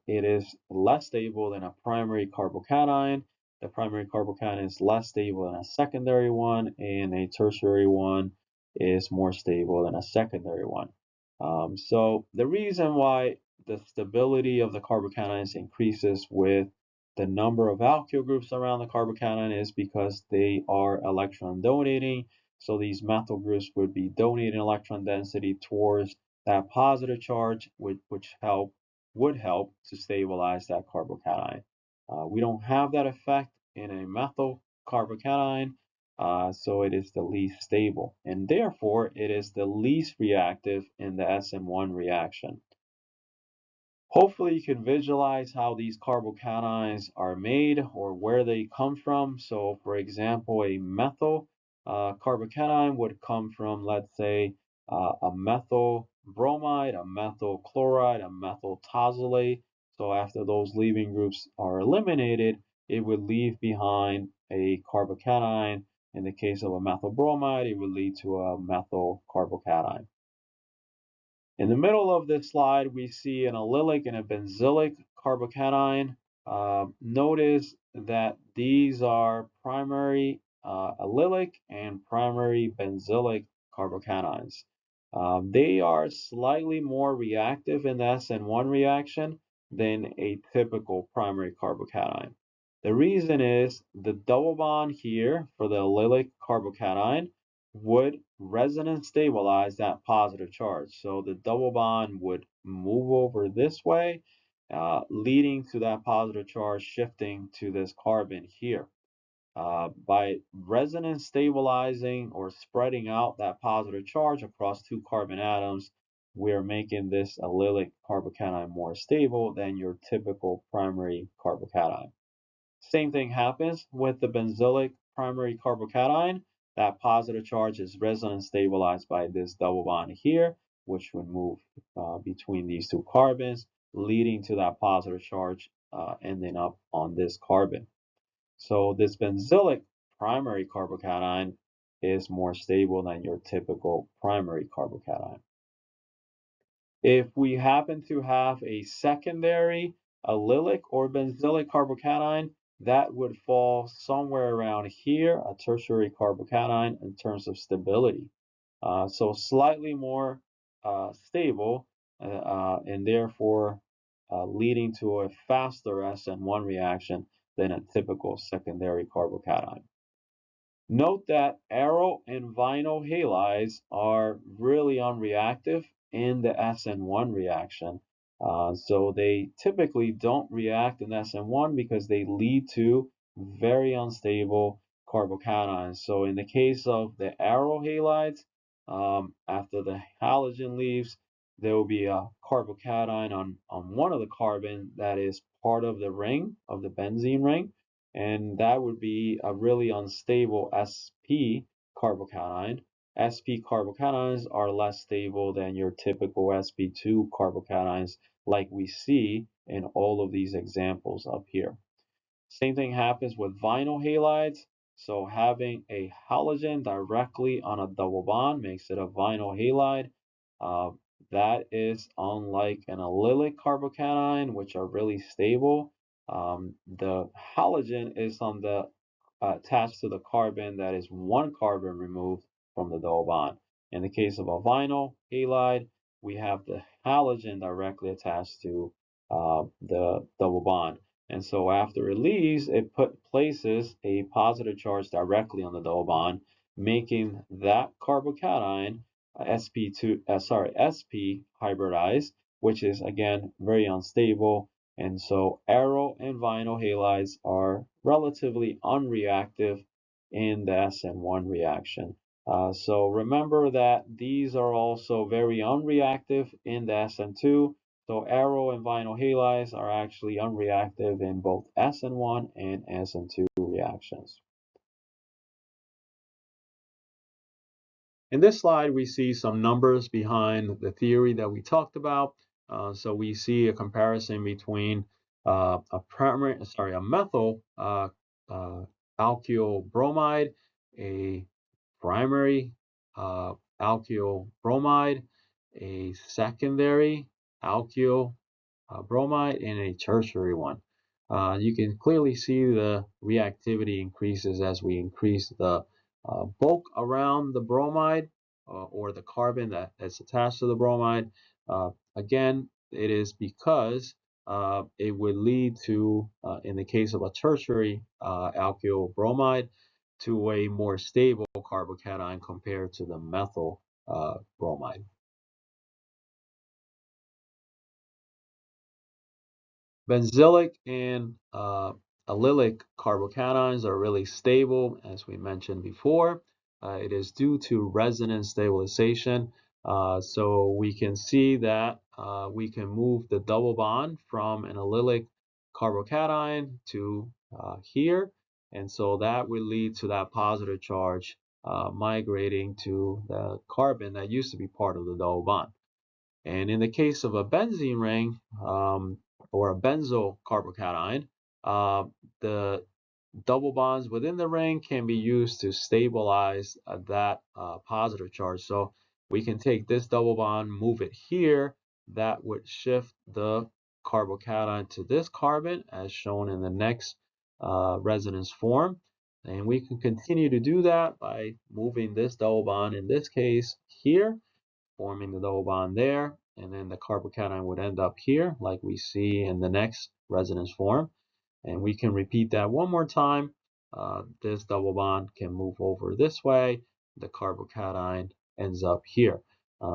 It is less stable than a primary carbocation. The primary carbocation is less stable than a secondary one, and a tertiary one is more stable than a secondary one. So the reason why the stability of the carbocations increases with the number of alkyl groups around the carbocation is because they are electron donating. So these methyl groups would be donating electron density towards that positive charge, which would help to stabilize that carbocation. We don't have that effect in a methyl carbocation, so it is the least stable, and therefore it is the least reactive in the SN1 reaction. Hopefully you can visualize how these carbocations are made or where they come from. So for example, a methyl carbocation would come from, let's say, a methyl bromide, a methyl chloride, a methyl tosylate. So after those leaving groups are eliminated, it would leave behind a carbocation. In the case of a methyl bromide, it would lead to a methyl carbocation. In the middle of this slide, we see an allylic and a benzylic carbocation. Notice that these are primary allylic and primary benzylic carbocations. They are slightly more reactive in the SN1 reaction than a typical primary carbocation. The reason is the double bond here for the allylic carbocation would resonance stabilize that positive charge. So the double bond would move over this way, leading to that positive charge shifting to this carbon here. By resonance stabilizing or spreading out that positive charge across two carbon atoms, we're making this allylic carbocation more stable than your typical primary carbocation. Same thing happens with the benzylic primary carbocation. That positive charge is resonance stabilized by this double bond here, which would move between these two carbons, leading to that positive charge ending up on this carbon. So this benzylic primary carbocation is more stable than your typical primary carbocation. If we happen to have a secondary allylic or benzylic carbocation, that would fall somewhere around here, a tertiary carbocation in terms of stability. So slightly more stable and therefore leading to a faster SN1 reaction than a typical secondary carbocation. Note that aryl and vinyl halides are really unreactive in the SN1 reaction. So they typically don't react in SN1 because they lead to very unstable carbocations. So in the case of the aryl halides, after the halogen leaves, there will be a carbocation on one of the carbon that is part of the ring, of the benzene ring, and that would be a really unstable sp carbocation. Sp carbocations are less stable than your typical sp2 carbocations like we see in all of these examples up here. Same thing happens with vinyl halides. So having a halogen directly on a double bond makes it a vinyl halide. Uh, that is unlike an allylic carbocation, which are really stable. The halogen is on the attached to the carbon that is one carbon removed from the double bond. In the case of a vinyl halide, we have the halogen directly attached to the double bond. And so after it leaves, it places a positive charge directly on the double bond, making that carbocation sp hybridized, which is again very unstable. And so arrow and vinyl halides are relatively unreactive in the SN1 reaction. So remember that these are also very unreactive in the SN2. So arrow and vinyl halides are actually unreactive in both SN1 and SN2 reactions. In this slide, we see some numbers behind the theory that we talked about. So we see a comparison between a methyl alkyl bromide, a primary alkyl bromide, a secondary alkyl bromide, and a tertiary one. You can clearly see the reactivity increases as we increase the bulk around the bromide or the carbon that is attached to the bromide. Again, it is because it would lead to, in the case of a tertiary alkyl bromide, to a more stable carbocation compared to the methyl bromide. Benzylic and allylic carbocations are really stable, as we mentioned before. It is due to resonance stabilization. So we can see that we can move the double bond from an allylic carbocation to here. And so that will lead to that positive charge migrating to the carbon that used to be part of the double bond. And in the case of a benzene ring or a benzyl carbocation, the double bonds within the ring can be used to stabilize that positive charge. So we can take this double bond, move it here. That would shift the carbocation to this carbon as shown in the next resonance form. And we can continue to do that by moving this double bond, in this case here, forming the double bond there, and then the carbocation would end up here, like we see in the next resonance form. And we can repeat that one more time. This double bond can move over this way. The carbocation ends up here.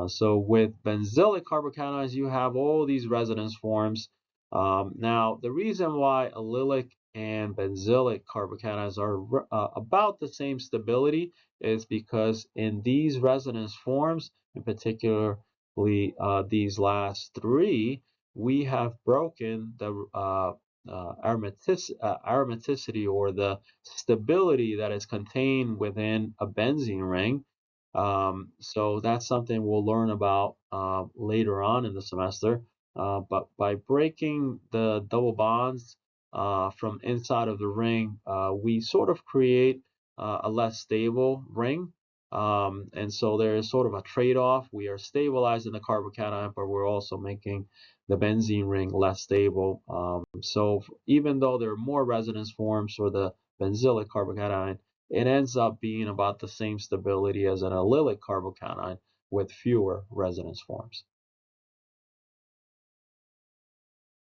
So with benzylic carbocations, you have all these resonance forms. Now, the reason why allylic and benzylic carbocations are about the same stability is because in these resonance forms, in particularly these last three, we have broken the aromaticity or the stability that is contained within a benzene ring. So that's something we'll learn about later on in the semester. But by breaking the double bonds from inside of the ring, we sort of create a less stable ring. And so there is sort of a trade-off. We are stabilizing the carbocation, but we're also making the benzene ring less stable. So even though there are more resonance forms for the benzylic carbocation, it ends up being about the same stability as an allylic carbocation with fewer resonance forms.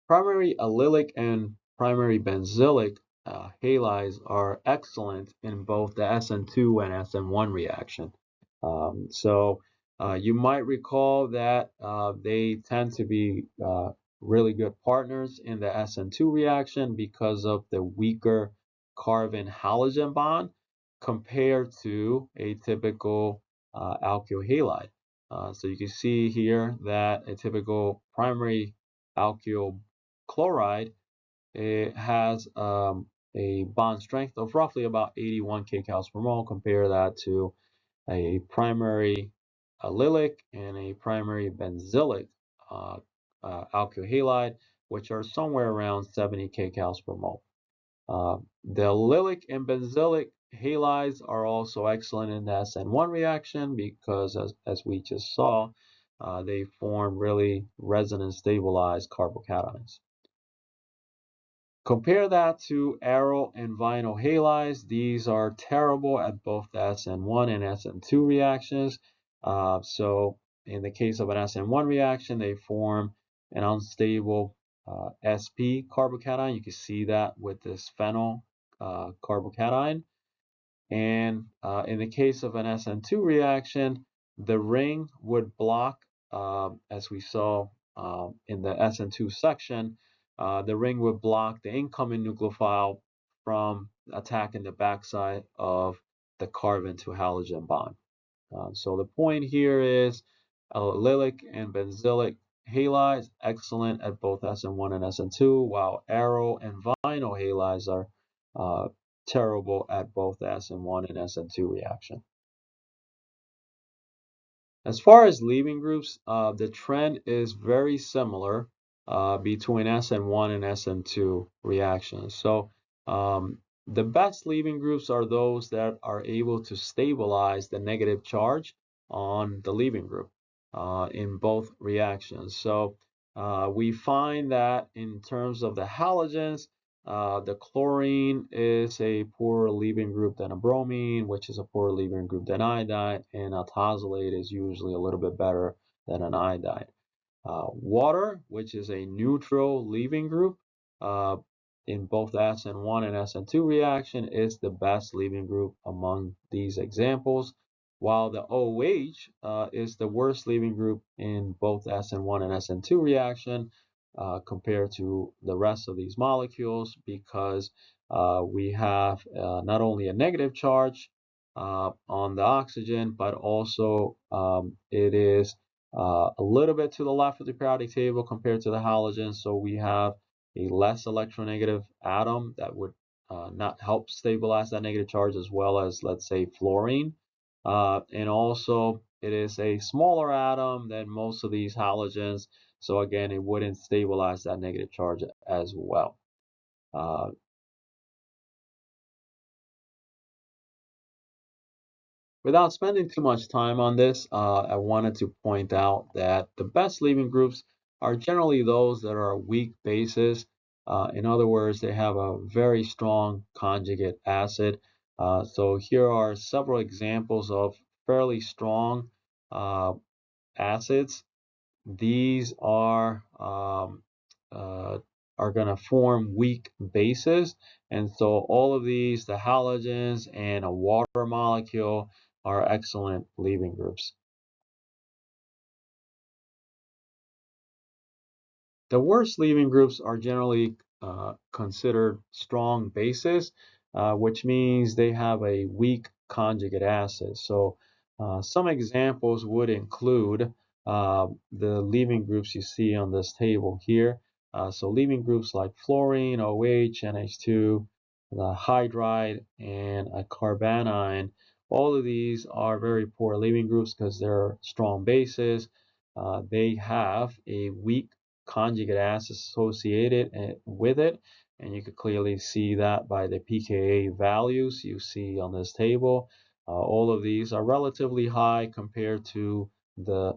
Primary allylic and primary benzylic halides are excellent in both the SN2 and SN1 reaction. You might recall that they tend to be really good partners in the SN2 reaction because of the weaker carbon halogen bond compared to a typical alkyl halide. So you can see here that a typical primary alkyl chloride, it has a bond strength of roughly about 81 kcals per mole. Compare that to a primary allylic and a primary benzylic uh, alkyl halide, which are somewhere around 70 kcals per mole. The allylic and benzylic halides are also excellent in the SN1 reaction because, as we just saw, they form really resonance stabilized carbocations. Compare that to aryl and vinyl halides. These are terrible at both the SN1 and SN2 reactions. So in the case of an SN1 reaction, they form an unstable sp carbocation. You can see that with this phenyl carbocation. And in the case of an SN2 reaction, the ring would block, as we saw in the SN2 section, the ring would block the incoming nucleophile from attacking the backside of the carbon to halogen bond. So the point here is allylic and benzylic halides, excellent at both SN1 and SN2, while aryl and vinyl halides are terrible at both the SN1 and SN2 reaction. As far as leaving groups, the trend is very similar between SN1 and SN2 reactions. So the best leaving groups are those that are able to stabilize the negative charge on the leaving group in both reactions. So we find that in terms of the halogens, the chlorine is a poorer leaving group than a bromine, which is a poorer leaving group than iodine, and alkoxylate is usually a little bit better than an iodine. Water, which is a neutral leaving group in both SN1 and SN2 reaction, is the best leaving group among these examples, while the OH is the worst leaving group in both SN1 and SN2 reaction compared to the rest of these molecules, because we have not only a negative charge on the oxygen, but also it is a little bit to the left of the periodic table compared to the halogen. So we have a less electronegative atom that would not help stabilize that negative charge, as well as, let's say, fluorine. And also, it is a smaller atom than most of these halogens. So again, it wouldn't stabilize that negative charge as well. Without spending too much time on this, I wanted to point out that the best leaving groups are generally those that are weak bases. In other words, they have a very strong conjugate acid. So here are several examples of fairly strong acids. These are going to form weak bases, and so all of these, the halogens and a water molecule, are excellent leaving groups. The worst leaving groups are generally considered strong bases, which means they have a weak conjugate acid. So some examples would include the leaving groups you see on this table here. So leaving groups like fluorine, OH, NH2, the hydride, and a carbanion. All of these are very poor leaving groups because they're strong bases. They have a weak conjugate acid associated with it, and you can clearly see that by the pKa values you see on this table. All of these are relatively high compared to the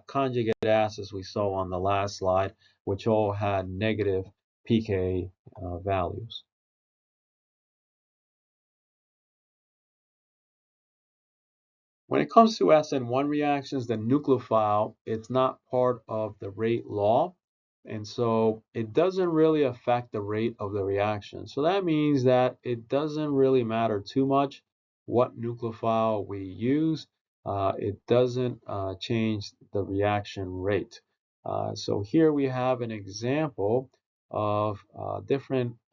conjugate acids we saw on the last slide, which all had negative pKa values. When it comes to SN1 reactions, the nucleophile, it's not part of the rate law, and so it doesn't really affect the rate of the reaction. So that means that it doesn't really matter too much what nucleophile we use. It doesn't change the reaction rate. So here we have an example of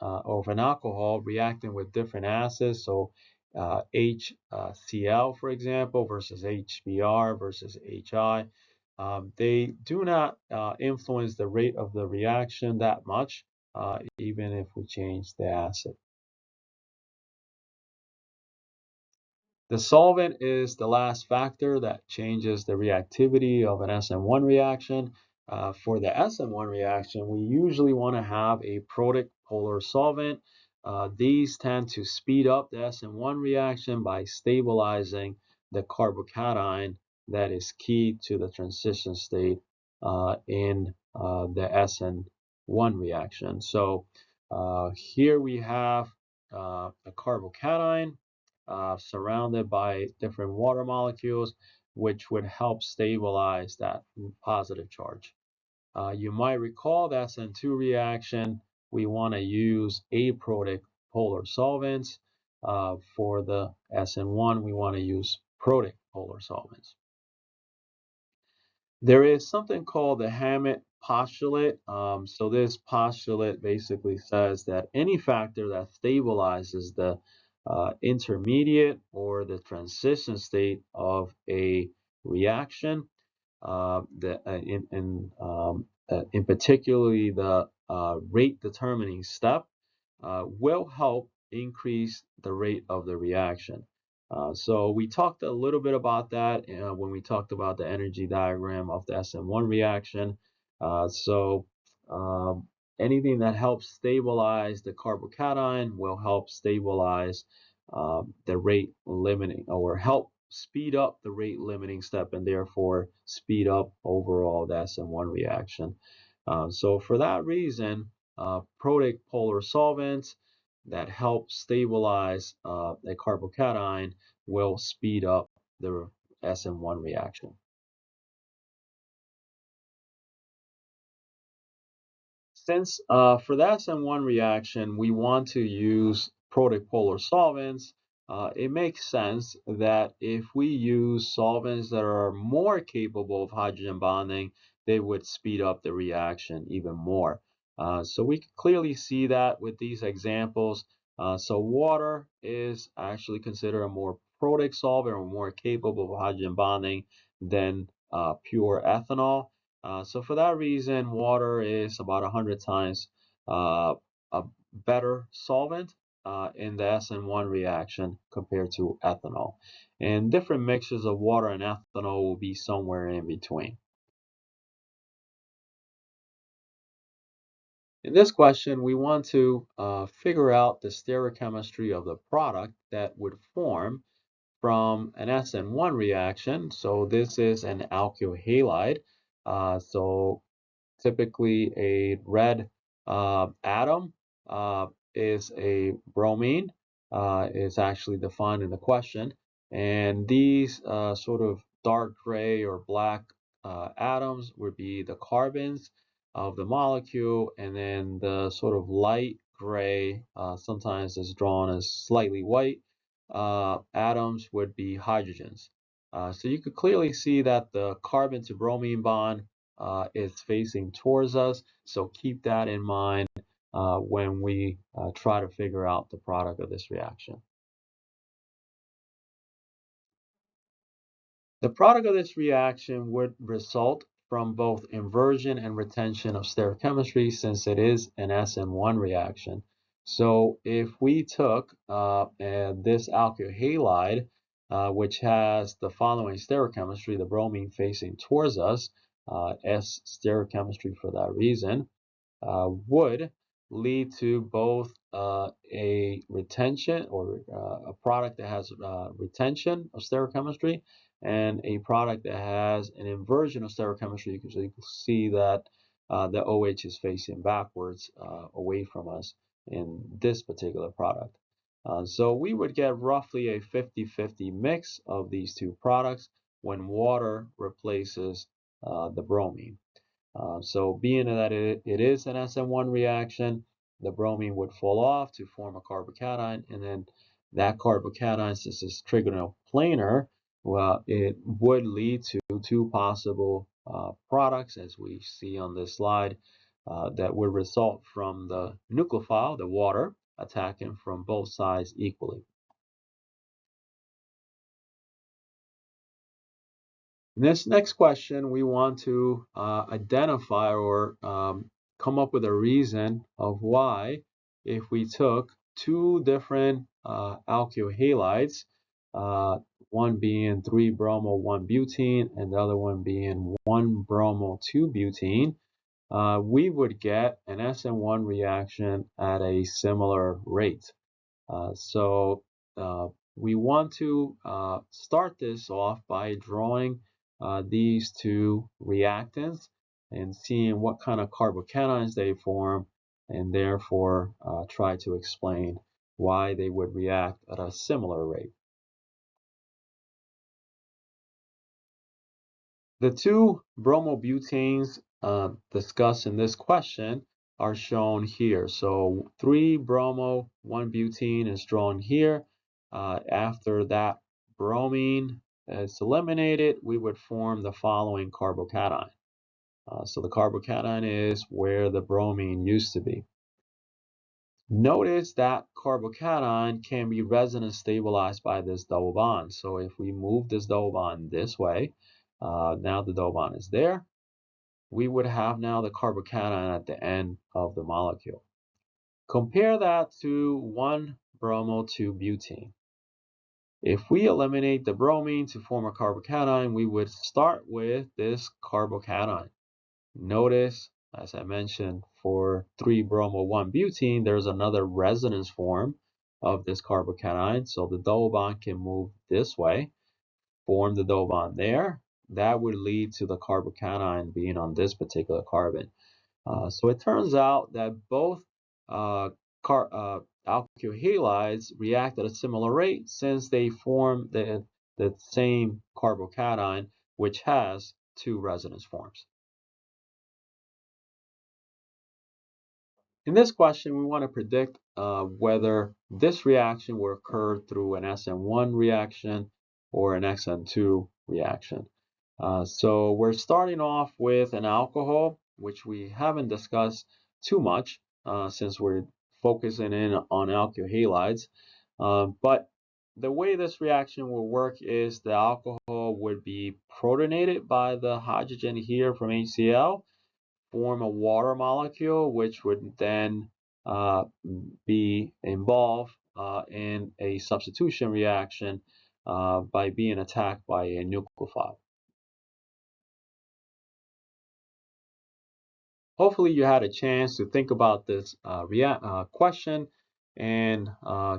of an alcohol reacting with different acids. So HCl, for example, versus HBr versus HI. They do not influence the rate of the reaction that much, even if we change the acid. The solvent is the last factor that changes the reactivity of an SN1 reaction. For the SN1 reaction, we usually want to have a protic polar solvent. These tend to speed up the SN1 reaction by stabilizing the carbocation that is key to the transition state in the SN1 reaction. So here we have a carbocation surrounded by different water molecules, which would help stabilize that positive charge. You might recall that SN2 reaction, we want to use aprotic polar solvents. For the SN1, we want to use protic polar solvents. There is something called the Hammett postulate. So this postulate basically says that any factor that stabilizes the intermediate or the transition state of a reaction, in particularly the rate determining step, will help increase the rate of the reaction. So we talked a little bit about that when we talked about the energy diagram of the SN1 reaction. So anything that helps stabilize the carbocation will help stabilize the rate limiting, or help speed up the rate limiting step, and therefore speed up overall the SN1 reaction. So for that reason, protic polar solvents that help stabilize a carbocation will speed up the SN1 reaction. Since for the SN1 reaction, we want to use protic polar solvents, it makes sense that if we use solvents that are more capable of hydrogen bonding, they would speed up the reaction even more. So we can clearly see that with these examples. So water is actually considered a more protic solvent, or more capable of hydrogen bonding than pure ethanol. So for that reason, water is about 100 times a better solvent in the SN1 reaction compared to ethanol. And different mixtures of water and ethanol will be somewhere in between. In this question, we want to figure out the stereochemistry of the product that would form from an SN1 reaction. So this is an alkyl halide. So typically a red atom is a bromine, is actually defined in the question. And these sort of dark gray or black atoms would be the carbons of the molecule, and then the sort of light gray, sometimes is drawn as slightly white, atoms would be hydrogens. So you could clearly see that the carbon to bromine bond is facing towards us. So keep that in mind when we try to figure out the product of this reaction. The product of this reaction would result from both inversion and retention of stereochemistry, since it is an SN1 reaction. So if we took this alkyl halide, which has the following stereochemistry, the bromine facing towards us, S stereochemistry for that reason, would lead to both a retention, or a product that has retention of stereochemistry, and a product that has an inversion of stereochemistry. You can see that the OH is facing backwards away from us in this particular product. So we would get roughly a 50-50 mix of these two products when water replaces the bromine. So being that it is an SN1 reaction, the bromine would fall off to form a carbocation, and then that carbocation, since it's trigonoplanar, well, it would lead to two possible products, as we see on this slide, that would result from the nucleophile, the water, attacking from both sides equally. In this next question, we want to identify or come up with a reason of why, if we took two different alkyl halides, one being 3-bromo-1-butene and the other one being 1-bromo-2-butene, we would get an SN1 reaction at a similar rate. So we want to start this off by drawing these two reactants and seeing what kind of carbocations they form, and therefore try to explain why they would react at a similar rate. The two bromobutanes discussed in this question are shown here. So 3-bromo-1-butene is drawn here. After that bromine is eliminated, we would form the following carbocation. So the carbocation is where the bromine used to be. Notice that carbocation can be resonance stabilized by this double bond. So if we move this double bond this way, now the double bond is there, we would have now the carbocation at the end of the molecule. Compare that to 1-bromo-2-butene. If we eliminate the bromine to form a carbocation, we would start with this carbocation. Notice, as I mentioned, for 3-bromo-1-butene, there's another resonance form of this carbocation, so the double bond can move this way, form the double bond there. That would lead to the carbocation being on this particular carbon. So it turns out that both alkyl halides react at a similar rate since they form the same carbocation, which has two resonance forms. In this question, we want to predict whether this reaction will occur through an SN1 reaction or an SN2 reaction. So we're starting off with an alcohol, which we haven't discussed too much since we're focusing in on alkyl halides. But the way this reaction will work is the alcohol would be protonated by the hydrogen here from HCl, form a water molecule, which would then be involved in a substitution reaction by being attacked by a nucleophile. Hopefully you had a chance to think about this question and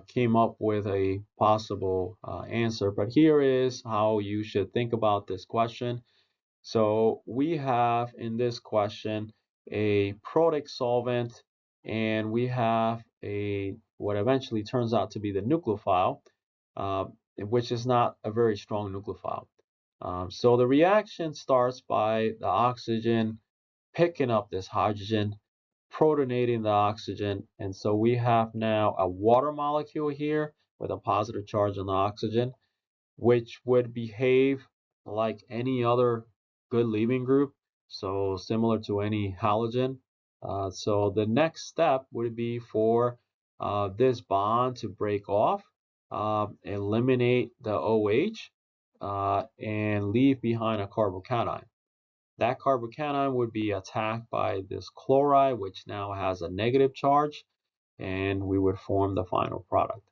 came up with a possible answer. But here is how you should think about this question. So we have in this question a protic solvent, and we have a what eventually turns out to be the nucleophile, which is not a very strong nucleophile. So the reaction starts by the oxygen picking up this hydrogen, protonating the oxygen, and so we have now a water molecule here with a positive charge on the oxygen, which would behave like any other good leaving group, so similar to any halogen. So the next step would be for this bond to break off, eliminate the OH, and leave behind a carbocation. That carbocation would be attacked by this chloride, which now has a negative charge, and we would form the final product.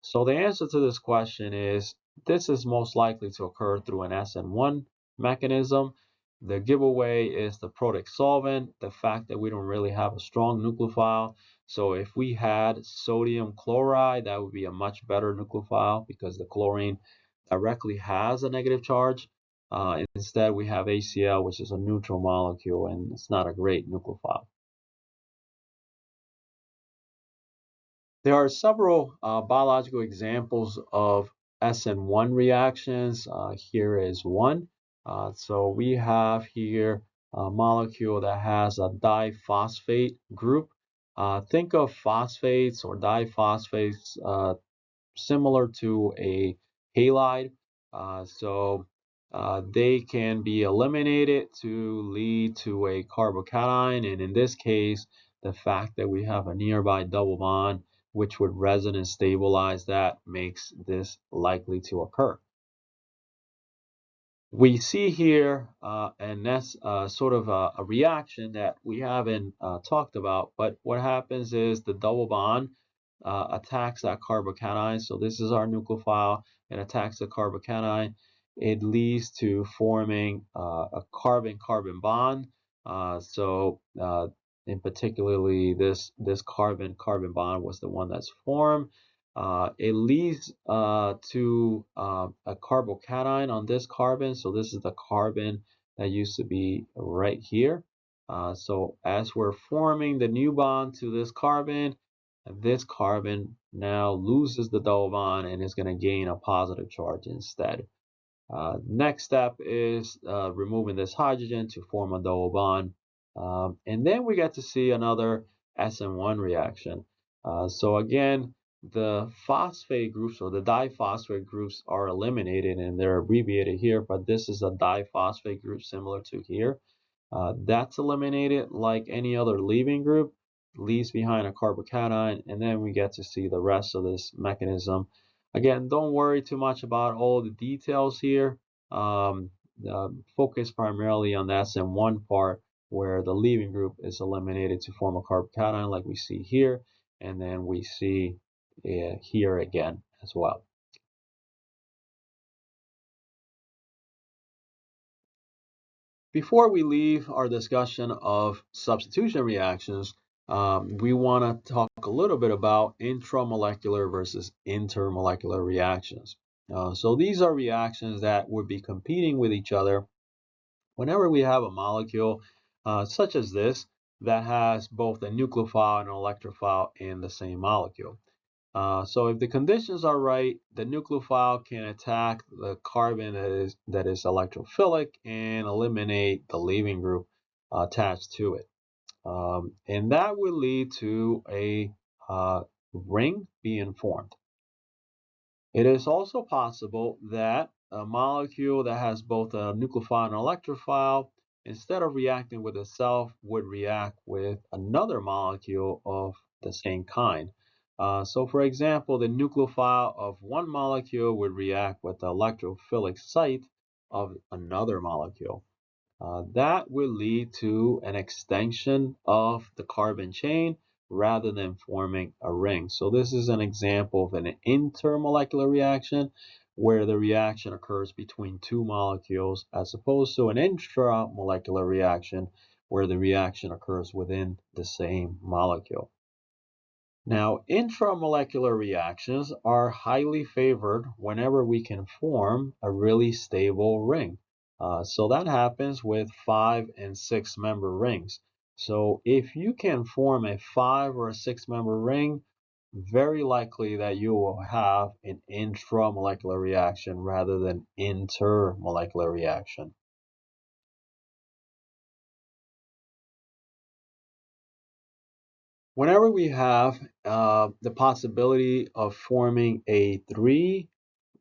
So the answer to this question is this is most likely to occur through an SN1 mechanism. The giveaway is the protic solvent, the fact that we don't really have a strong nucleophile. So if we had sodium chloride, that would be a much better nucleophile because the chlorine directly has a negative charge. Instead, we have HCl, which is a neutral molecule, and it's not a great nucleophile. There are several biological examples of SN1 reactions. Here is one. So we have here a molecule that has a diphosphate group. Think of phosphates or diphosphates similar to a halide. They can be eliminated to lead to a carbocation, and in this case, the fact that we have a nearby double bond which would resonance stabilize that makes this likely to occur. We see here, and that's sort of a reaction that we haven't talked about, but what happens is the double bond attacks that carbocation. So this is our nucleophile. It attacks the carbocation. It leads to forming a carbon-carbon bond. In particularly this carbon-carbon bond was the one that's formed. It leads to a carbocation on this carbon. So this is the carbon that used to be right here. So as we're forming the new bond to this carbon now loses the double bond and is going to gain a positive charge instead. Next step is removing this hydrogen to form a double bond. And then we get to see another SN1 reaction. So again, the phosphate groups or the diphosphate groups are eliminated and they're abbreviated here, but this is a diphosphate group similar to here. That's eliminated like any other leaving group, leaves behind a carbocation, and then we get to see the rest of this mechanism. Again, don't worry too much about all the details here. Um, Focus primarily on the SN1 part where the leaving group is eliminated to form a carbocation like we see here, and then we see here again as well. Before we leave our discussion of substitution reactions, we want to talk a little bit about intramolecular versus intermolecular reactions. So these are reactions that would be competing with each other whenever we have a molecule such as this that has both a nucleophile and an electrophile in the same molecule. So if the conditions are right, the nucleophile can attack the carbon that is electrophilic and eliminate the leaving group attached to it. And that will lead to a ring being formed. It is also possible that a molecule that has both a nucleophile and an electrophile, instead of reacting with itself, would react with another molecule of the same kind. So for example, the nucleophile of one molecule would react with the electrophilic site of another molecule. That will lead to an extension of the carbon chain rather than forming a ring. So this is an example of an intermolecular reaction where the reaction occurs between two molecules as opposed to an intramolecular reaction where the reaction occurs within the same molecule. Now, intramolecular reactions are highly favored whenever we can form a really stable ring. So that happens with 5 and 6 member rings. So if you can form a 5 or a 6 member ring, very likely that you will have an intramolecular reaction rather than intermolecular reaction. Whenever we have the possibility of forming a 3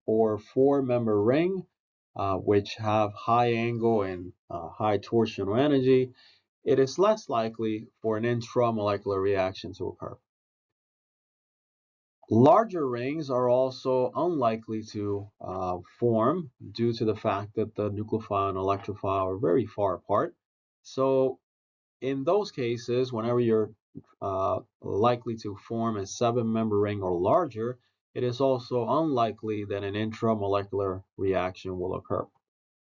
or 4 member ring, which have high angle and high torsional energy, it is less likely for an intramolecular reaction to occur. Larger rings are also unlikely to form due to the fact that the nucleophile and electrophile are very far apart. So in those cases, whenever you're likely to form a 7-member ring or larger, it is also unlikely that an intramolecular reaction will occur.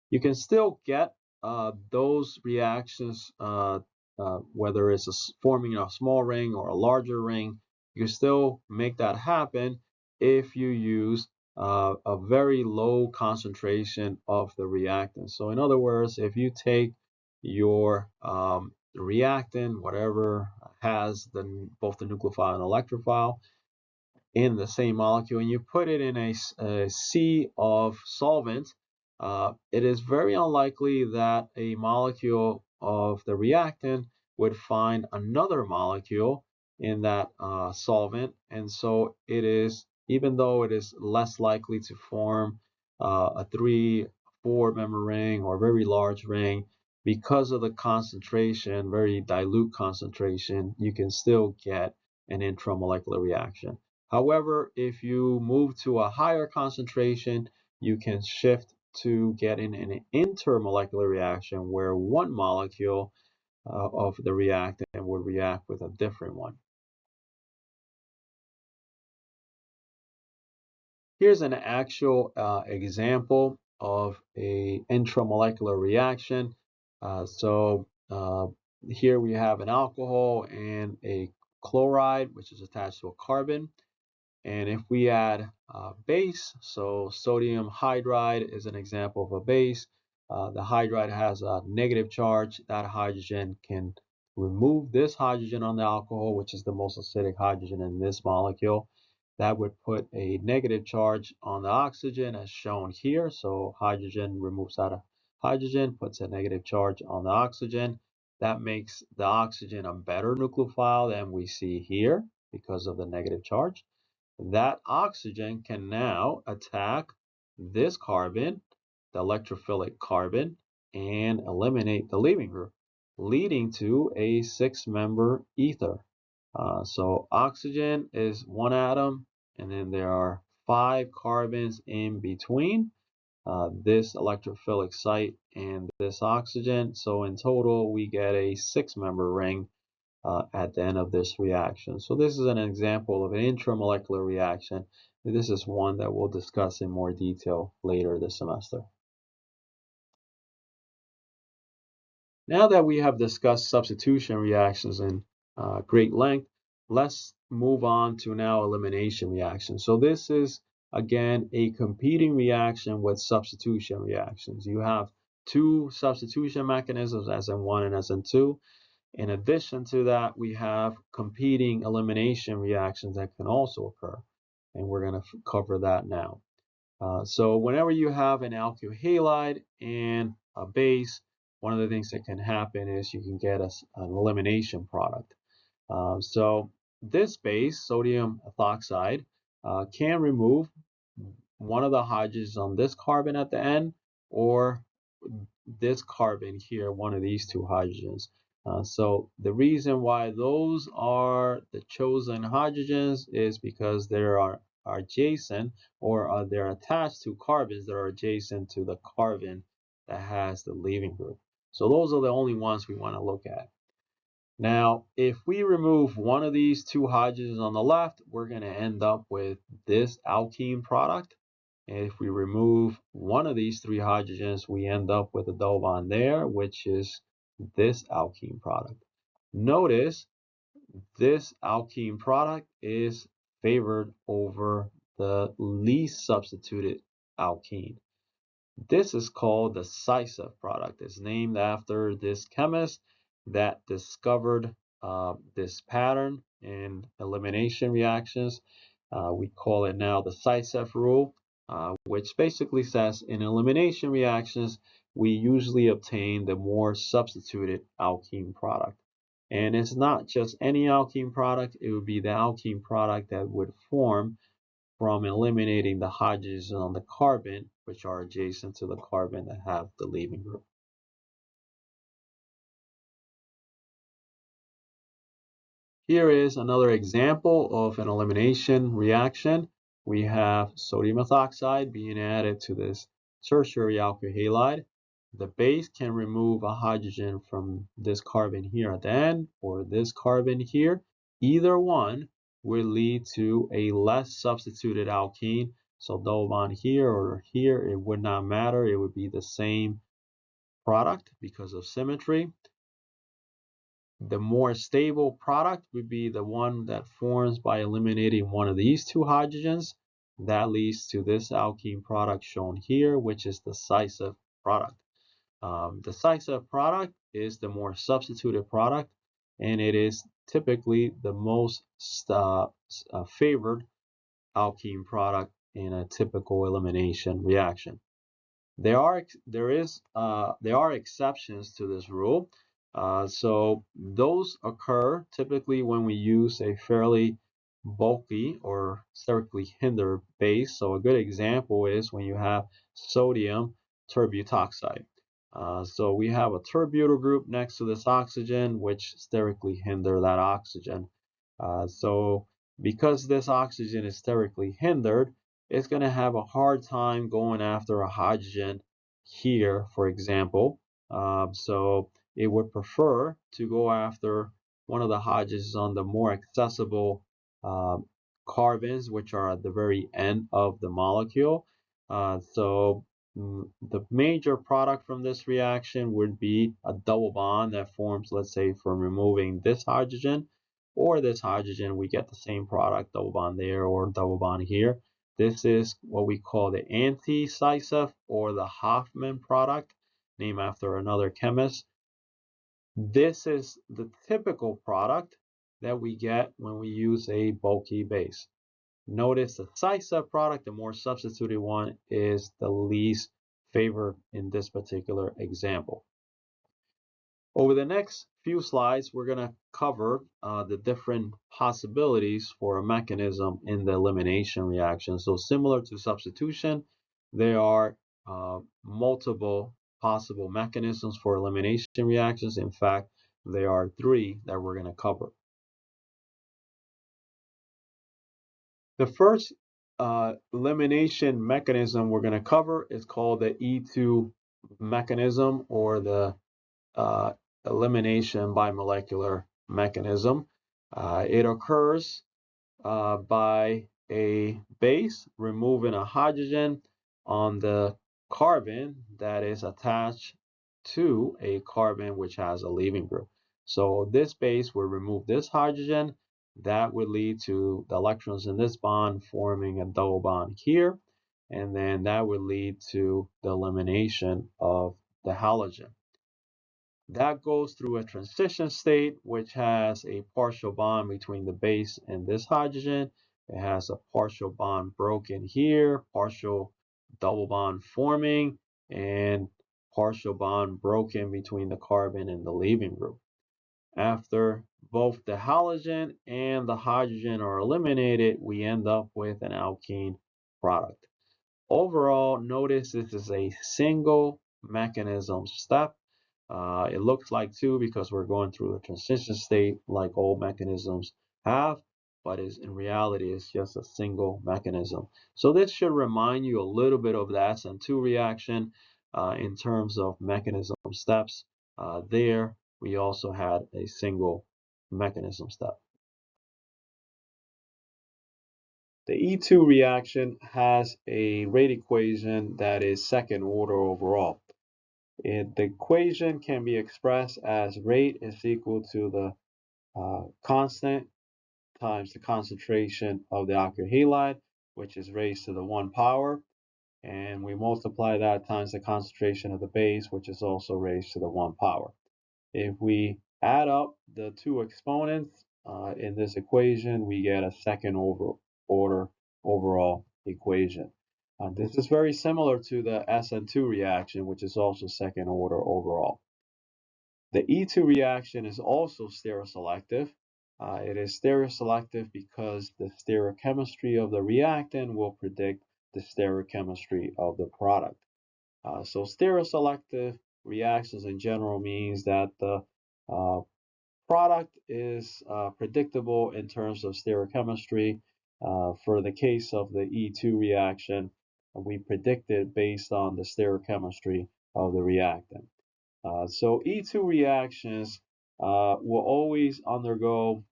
You can still get those reactions, whether it's forming a small ring or a larger ring, you can still make that happen if you use a very low concentration of the reactant. So in other words, if you take your reactant, whatever has both the nucleophile and electrophile, in the same molecule and you put it in a sea of solvent, it is very unlikely that a molecule of the reactant would find another molecule in that solvent. And so it is, even though it is less likely to form a 3-4 member ring or very large ring, because of the concentration, very dilute concentration, you can still get an intramolecular reaction. However, if you move to a higher concentration, you can shift to get in an intermolecular reaction where one molecule of the reactant would react with a different one. Here's an actual example of a intramolecular reaction. Here we have an alcohol and a chloride, which is attached to a carbon. And if we add base, so sodium hydride is an example of a base. The hydride has a negative charge. That hydrogen can remove this hydrogen on the alcohol, which is the most acidic hydrogen in this molecule. That would put a negative charge on the oxygen as shown here. So hydrogen removes that hydrogen, puts a negative charge on the oxygen. That makes the oxygen a better nucleophile than we see here because of the negative charge. That oxygen can now attack this carbon, the electrophilic carbon, and eliminate the leaving group, leading to a 6-member ether. So oxygen is one atom, and then there are 5 carbons in between this electrophilic site and this oxygen. So in total, we get a 6-member ring at the end of this reaction. So this is an example of an intramolecular reaction. This is one that we'll discuss in more detail later this semester. Now that we have discussed substitution reactions in great length, let's move on to now elimination reactions. So this is, again, a competing reaction with substitution reactions. You have 2 substitution mechanisms, SN1 and SN2. In addition to that, we have competing elimination reactions that can also occur, and we're going to cover that now. So whenever you have an alkyl halide and a base, one of the things that can happen is you can get an elimination product. So this base, sodium ethoxide, can remove one of the hydrogens on this carbon at the end, or this carbon here, one of these 2 hydrogens. So the reason why those are the chosen hydrogens is because they are adjacent, or they're attached to carbons that are adjacent to the carbon that has the leaving group. So those are the only ones we want to look at. Now, if we remove one of these 2 hydrogens on the left, we're going to end up with this alkene product. And if we remove one of these 3 hydrogens, we end up with a double bond there, which is this alkene product. Notice this alkene product is favored over the least substituted alkene. This is called the decisive product. It's named after this chemist that discovered this pattern in elimination reactions. We call it now the decisive rule, which basically says in elimination reactions, we usually obtain the more substituted alkene product. And it's not just any alkene product, it would be the alkene product that would form from eliminating the hydrogens on the carbon, which are adjacent to the carbon that have the leaving group. Here is another example of an elimination reaction. We have sodium ethoxide being added to this tertiary alkyl halide. The base can remove a hydrogen from this carbon here at the end, or this carbon here. Either one will lead to a less substituted alkene. So double bond here or here, it would not matter. It would be the same product because of symmetry. The more stable product would be the one that forms by eliminating one of these 2 hydrogens. That leads to this alkene product shown here, which is the decisive product. The decisive product is the more substituted product, and it is typically the most favored alkene product in a typical elimination reaction. There are exceptions to this rule. So those occur typically when we use a fairly bulky or sterically hindered base. So a good example is when you have sodium terbutoxide. So we have a terbutyl group next to this oxygen, which sterically hinder that oxygen. So because this oxygen is sterically hindered, it's going to have a hard time going after a hydrogen here, for example. So it would prefer to go after one of the hydrogens on the more accessible uh, carbons, which are at the very end of the molecule. The major product from this reaction would be a double bond that forms, let's say, from removing this hydrogen or this hydrogen, we get the same product, double bond there or double bond here. This is what we call the anti-Sysef or the Hoffman product, named after another chemist. This is the typical product that we get when we use a bulky base. Notice the Sysef product, the more substituted one, is the least favored in this particular example. Over the next few slides, we're going to cover the different possibilities for a mechanism in the elimination reaction. So similar to substitution, there are multiple possible mechanisms for elimination reactions. In fact, there are 3 that we're going to cover. The first elimination mechanism we're going to cover is called the E2 mechanism, or the uh, elimination by molecular mechanism. It occurs by a base removing a hydrogen on the carbon that is attached to a carbon which has a leaving group. So this base will remove this hydrogen. That would lead to the electrons in this bond forming a double bond here, and then that would lead to the elimination of the halogen. That goes through a transition state, which has a partial bond between the base and this hydrogen. It has a partial bond broken here, partial double bond forming, and partial bond broken between the carbon and the leaving group. After both the halogen and the hydrogen are eliminated, we end up with an alkene product. Overall, notice this is a single mechanism step. It looks like 2 because we're going through a transition state like all mechanisms have, but in reality, it's just a single mechanism. So this should remind you a little bit of the SN2 reaction in terms of mechanism steps. There, we also had a single mechanism step. The E2 reaction has a rate equation that is second order overall. The equation can be expressed as rate is equal to the constant times the concentration of the alkyl halide, which is raised to the 1 power, and we multiply that times the concentration of the base, which is also raised to the 1 power. If we add up the 2 exponents in this equation, we get a second order overall equation. This is very similar to the SN2 reaction, which is also second order overall. The E2 reaction is also stereoselective. It is stereoselective because the stereochemistry of the reactant will predict the stereochemistry of the product. So stereoselective reactions in general means that the product is predictable in terms of stereochemistry. For the case of the E2 reaction, we predict it based on the stereochemistry of the reactant. So E2 reactions will always undergo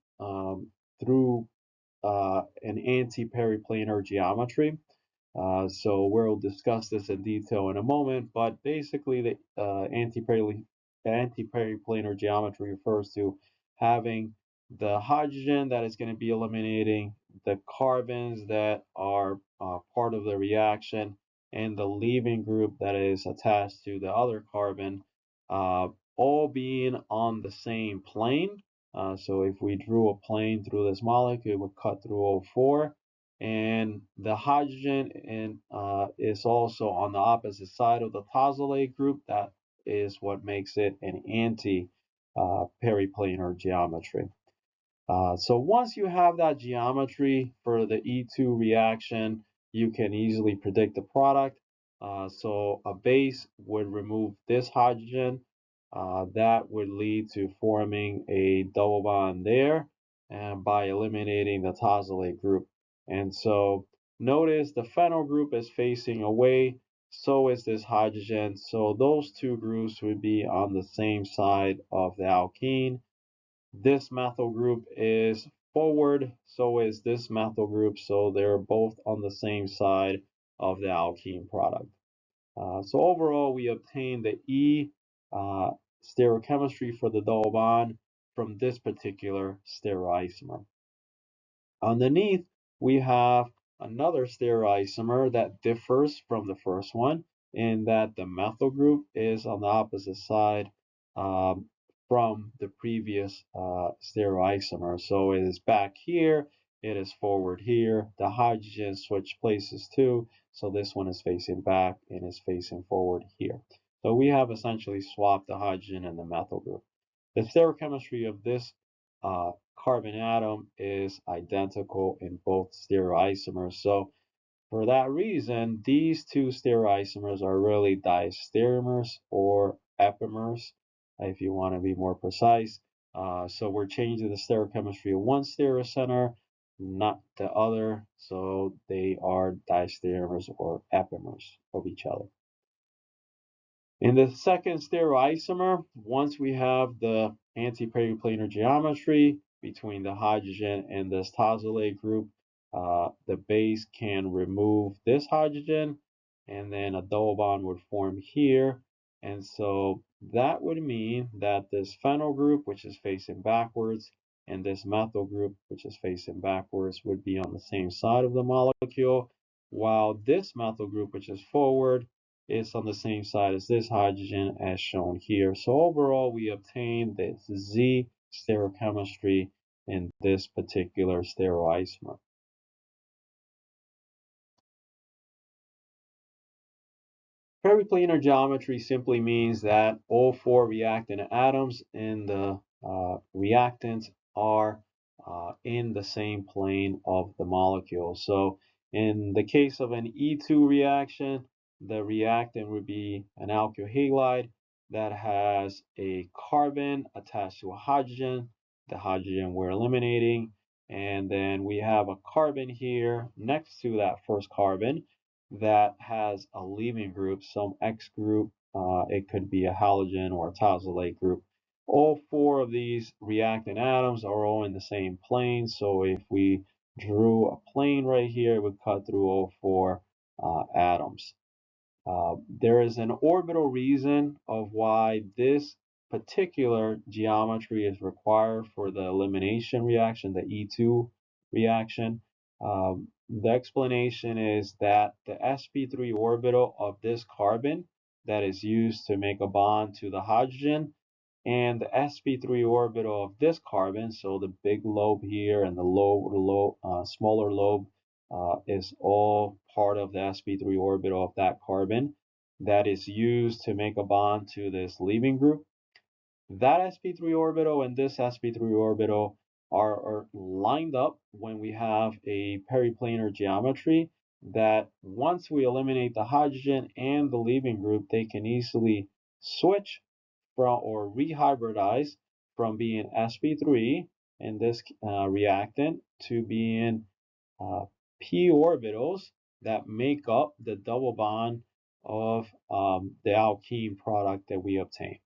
through an anti-periplanar geometry. So we'll discuss this in detail in a moment, but basically the anti-periplanar geometry refers to having the hydrogen that is going to be eliminating the carbons that are part of the reaction and the leaving group that is attached to the other carbon, all being on the same plane. So if we drew a plane through this molecule, it would cut through O4, and the hydrogen is also on the opposite side of the tosylate group. That is what makes it an anti-periplanar geometry. So once you have that geometry for the E2 reaction, you can easily predict the product. So a base would remove this hydrogen. That would lead to forming a double bond there, and by eliminating the tosylate group. And so notice the phenyl group is facing away. so is this hydrogen. So those two groups would be on the same side of the alkene. This methyl group is forward, so is this methyl group, so they're both on the same side of the alkene product. So overall, we obtain the E stereochemistry for the double bond from this particular stereoisomer. Underneath, we have another stereoisomer that differs from the first one in that the methyl group is on the opposite side um, from the previous stereoisomer. So it is back here, it is forward here. The hydrogen switch places too, so this one is facing back and is facing forward here. So we have essentially swapped the hydrogen and the methyl group. The stereochemistry of this carbon atom is identical in both stereoisomers. So for that reason, these two stereoisomers are really diastereomers or epimers, if you want to be more precise. So we're changing the stereochemistry of one stereocenter, not the other. So they are diastereomers or epimers of each other. In the second stereoisomer, once we have the anti-periplanar geometry between the hydrogen and this tosylate group, the base can remove this hydrogen and then a double bond would form here. And so that would mean that this phenyl group, which is facing backwards, and this methyl group, which is facing backwards, would be on the same side of the molecule, while this methyl group, which is forward, is on the same side as this hydrogen as shown here. So overall, we obtain this Z stereochemistry in this particular stereoisomer. Periplanar geometry simply means that all four reactant atoms in the reactant are in the same plane of the molecule. So in the case of an E2 reaction, the reactant would be an alkyl halide that has a carbon attached to a hydrogen. The hydrogen we're eliminating. And then we have a carbon here next to that first carbon that has a leaving group, some X group. It could be a halogen or a tosylate group. All four of these reactant atoms are all in the same plane. So if we drew a plane right here, it would cut through all four atoms. There is an orbital reason of why this particular geometry is required for the elimination reaction, the E2 reaction. The explanation is that the sp3 orbital of this carbon that is used to make a bond to the hydrogen and the sp3 orbital of this carbon, so the big lobe here and the smaller lobe is all part of the sp3 orbital of that carbon that is used to make a bond to this leaving group. That sp3 orbital and this sp3 orbital are lined up when we have a periplanar geometry that once we eliminate the hydrogen and the leaving group, they can easily switch from or rehybridize from being sp3 in this reactant to being p orbitals that make up the double bond of the alkene product that we obtain.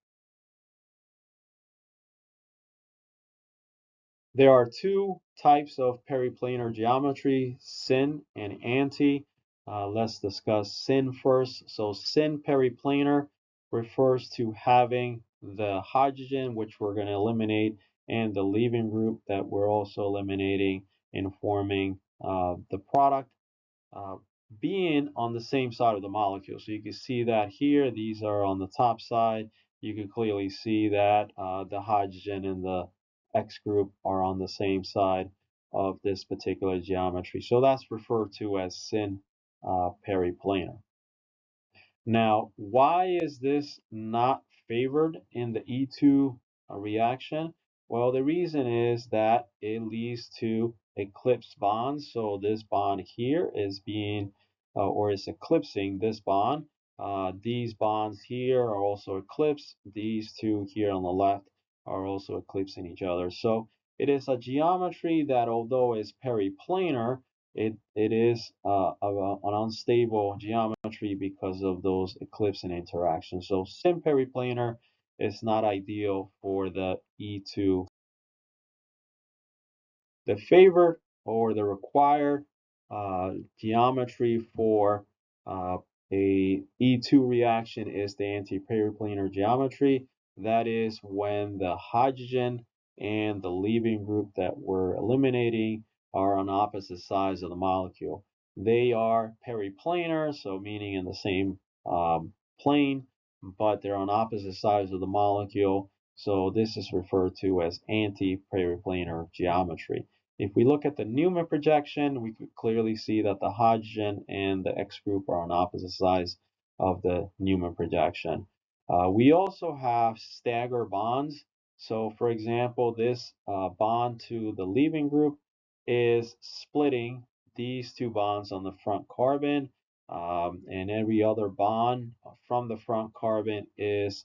There are two types of periplanar geometry, syn and anti. Let's discuss syn first. So syn periplanar refers to having the hydrogen, which we're going to eliminate, and the leaving group that we're also eliminating in forming the product being on the same side of the molecule. So you can see that here, these are on the top side. You can clearly see that the hydrogen and the X group are on the same side of this particular geometry. So that's referred to as syn periplanar. Now, why is this not favored in the E2 reaction? Well, the reason is that it leads to eclipse bonds. So this bond here is being, or is eclipsing this bond. These bonds here are also eclipsed. These two here on the left are also eclipsing each other. So it is a geometry that, although is periplanar, it is an unstable geometry because of those eclipsing interactions. So syn periplanar is not ideal for the E2. The favored or the required geometry for uh, a E2 reaction is the anti-periplanar geometry. That is when the hydrogen and the leaving group that we're eliminating are on opposite sides of the molecule. They are periplanar, so meaning in the same plane, but they're on opposite sides of the molecule. So this is referred to as anti-periplanar geometry. If we look at the Newman projection, we could clearly see that the hydrogen and the X group are on opposite sides of the Newman projection. We also have stagger bonds. So for example, this bond to the leaving group is splitting these two bonds on the front carbon, and every other bond from the front carbon is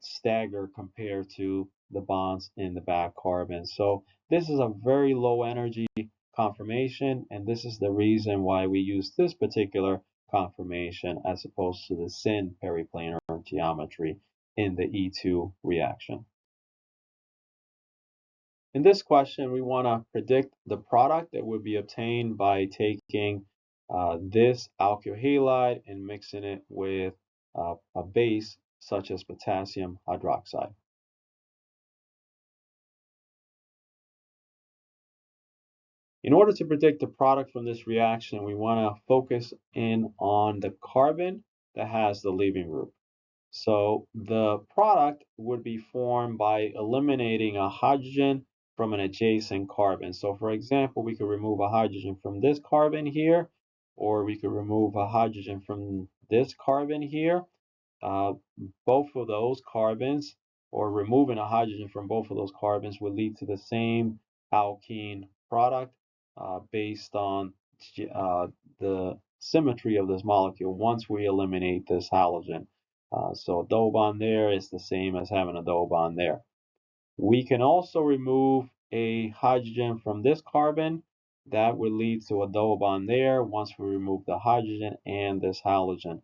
staggered compared to the bonds in the back carbon. So this is a very low energy conformation, and this is the reason why we use this particular conformation as opposed to the syn periplanar geometry in the E2 reaction. In this question, we want to predict the product that would be obtained by taking this alkyl halide and mixing it with a base such as potassium hydroxide. In order to predict the product from this reaction, we want to focus in on the carbon that has the leaving group. So the product would be formed by eliminating a hydrogen from an adjacent carbon. So for example, we could remove a hydrogen from this carbon here, or we could remove a hydrogen from this carbon here. Uh, both of those carbons, or removing a hydrogen from both of those carbons, would lead to the same alkene product based on the symmetry of this molecule once we eliminate this halogen. So a double bond there is the same as having a double bond there. We can also remove a hydrogen from this carbon. That would lead to a double bond there once we remove the hydrogen and this halogen.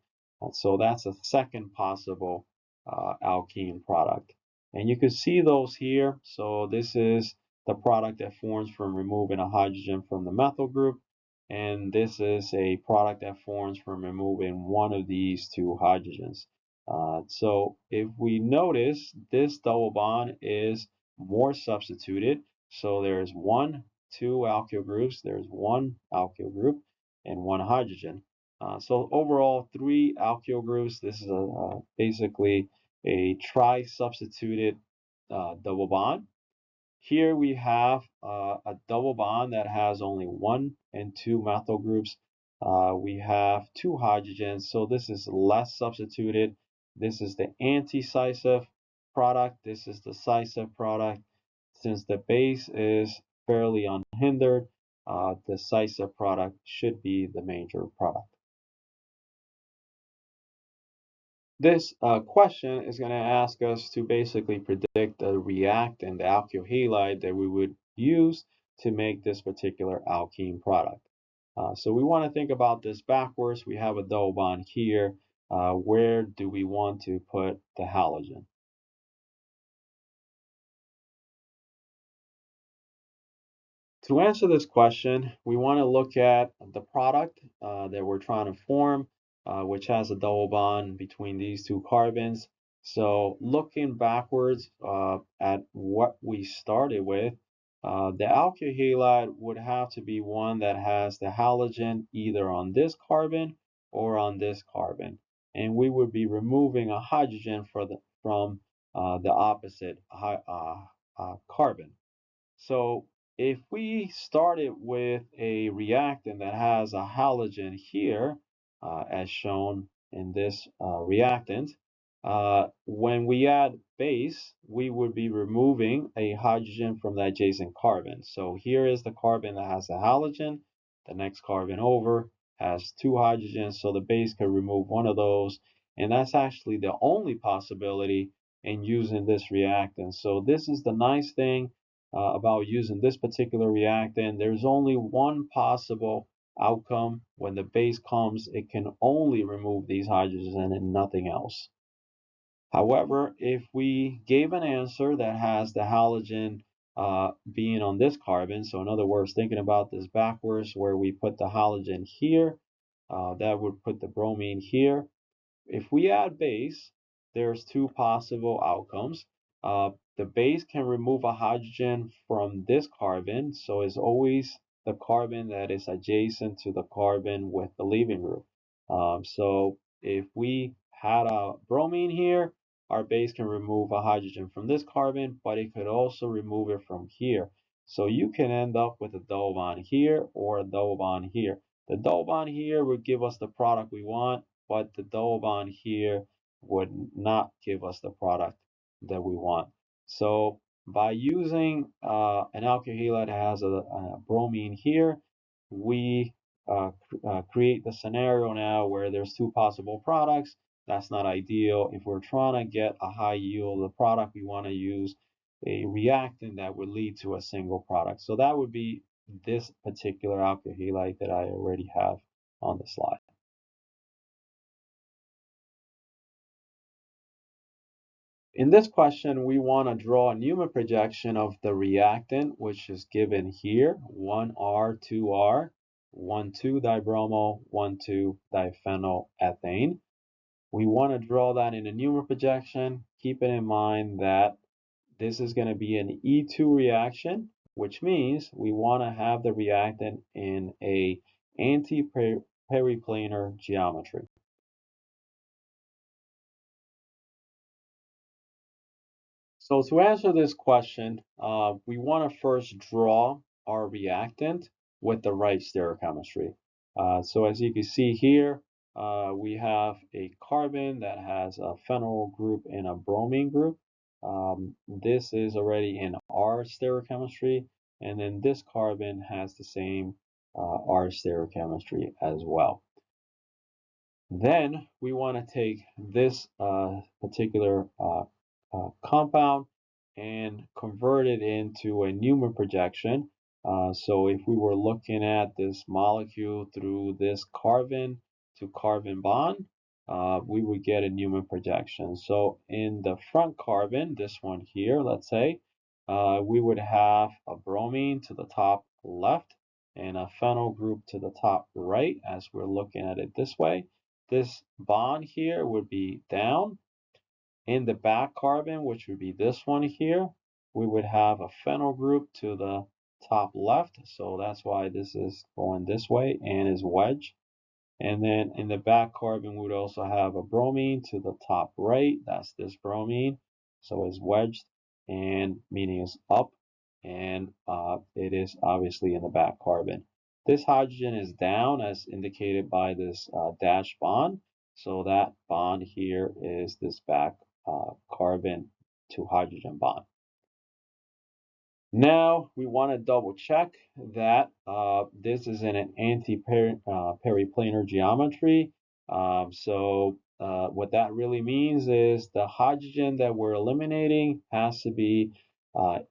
So that's a second possible alkene product. And you can see those here. So this is the product that forms from removing a hydrogen from the methyl group. And this is a product that forms from removing one of these two hydrogens. So if we notice, this double bond is more substituted. So there's two alkyl groups, there's one alkyl group, and one hydrogen. So overall, three alkyl groups. This is basically a tri-substituted double bond. Here we have a double bond that has only one and two methyl groups. We have two hydrogens, so this is less substituted. This is the anti-cis product. This is the cis product. Since the base is fairly unhindered, the cis product should be the major product. This question is going to ask us to basically predict the reactant, the alkyl halide that we would use to make this particular alkene product. So we want to think about this backwards. We have a double bond here. Where do we want to put the halogen? To answer this question, we want to look at the product that we're trying to form, which has a double bond between these two carbons. So looking backwards at what we started with, the alkyl halide would have to be one that has the halogen either on this carbon or on this carbon. And we would be removing a hydrogen from the opposite carbon. So if we started with a reactant that has a halogen here, as shown in this reactant, when we add base, we would be removing a hydrogen from the adjacent carbon. So here is the carbon that has a halogen. The next carbon over has two hydrogens, so the base can remove one of those. And that's actually the only possibility in using this reactant. So this is the nice thing about using this particular reactant. There's only one possible outcome. When the base comes, it can only remove these hydrogens and nothing else. However, if we gave an answer that has the halogen being on this carbon, so in other words, thinking about this backwards, where we put the halogen here, that would put the bromine here. If we add base, there's two possible outcomes. The base can remove a hydrogen from this carbon, so it's always the carbon that is adjacent to the carbon with the leaving group. So if we had a bromine here, our base can remove a hydrogen from this carbon, but it could also remove it from here. So you can end up with a double bond here or a double bond here. The double bond here would give us the product we want, but the double bond here would not give us the product that we want. So by using an alkyl halide that has a bromine here, we create the scenario now where there's two possible products. That's not ideal. If we're trying to get a high yield of the product, we want to use a reactant that would lead to a single product. So that would be this particular alkyl halide that I already have on the slide. In this question, we want to draw a Newman projection of the reactant, which is given here, 1R, 2R, 1,2-dibromo, 1,2-diphenyl-ethane. We want to draw that in a Newman projection, keeping in mind that this is going to be an E2 reaction, which means we want to have the reactant in a anti-periplanar geometry. So to answer this question, we want to first draw our reactant with the right stereochemistry. So as you can see here, we have a carbon that has a phenyl group and a bromine group. This is already in R stereochemistry, and then this carbon has the same R stereochemistry as well. Then we want to take this particular compound and convert it into a Newman projection. So if we were looking at this molecule through this carbon to carbon bond, we would get a Newman projection. So in the front carbon, this one here, let's say, we would have a bromine to the top left and a phenyl group to the top right as we're looking at it this way. This bond here would be down. In the back carbon, which would be this one here, we would have a phenyl group to the top left. So that's why this is going this way and is wedged. And then in the back carbon, we would also have a bromine to the top right. That's this bromine. So it's wedged and meaning is up. And it is obviously in the back carbon. This hydrogen is down as indicated by this dash bond. So that bond here is this back carbon to hydrogen bond. Now we want to double check that this is in an anti-periplanar geometry. What that really means is the hydrogen that we're eliminating has to be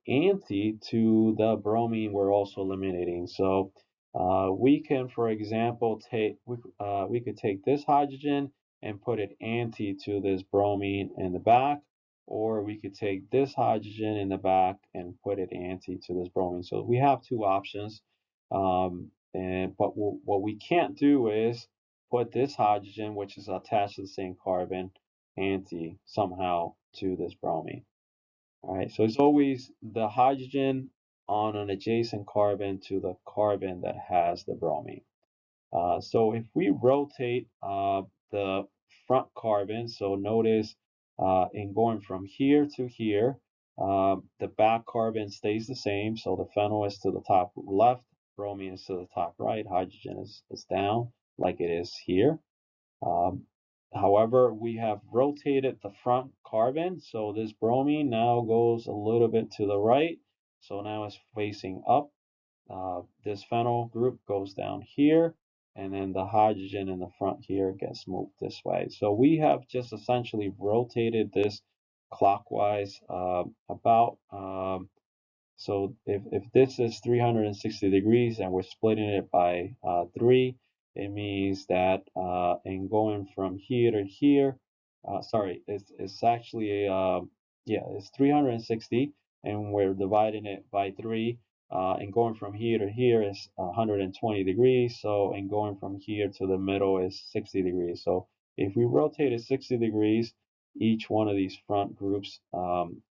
anti to the bromine we're also eliminating. So we can, for example, we could take this hydrogen and put it anti to this bromine in the back, or we could take this hydrogen in the back and put it anti to this bromine. So we have two options. But what we can't do is put this hydrogen, which is attached to the same carbon, anti somehow to this bromine. All right, so it's always the hydrogen on an adjacent carbon to the carbon that has the bromine. So if we rotate the front carbon, so notice in going from here to here, the back carbon stays the same. So the phenyl is to the top left, bromine is to the top right, hydrogen is down like it is here. However, we have rotated the front carbon, so this bromine now goes a little bit to the right. So now it's facing up. This phenyl group goes down here, and then the hydrogen in the front here gets moved this way. So we have just essentially rotated this clockwise about So if this is 360 degrees and we're splitting it by 3, it means that in going from here to here, sorry, it's actually yeah, it's 360, and we're dividing it by 3. And going from here to here is 120 degrees. So, and going from here to the middle is 60 degrees. So, if we rotate it 60 degrees, each one of these front groups,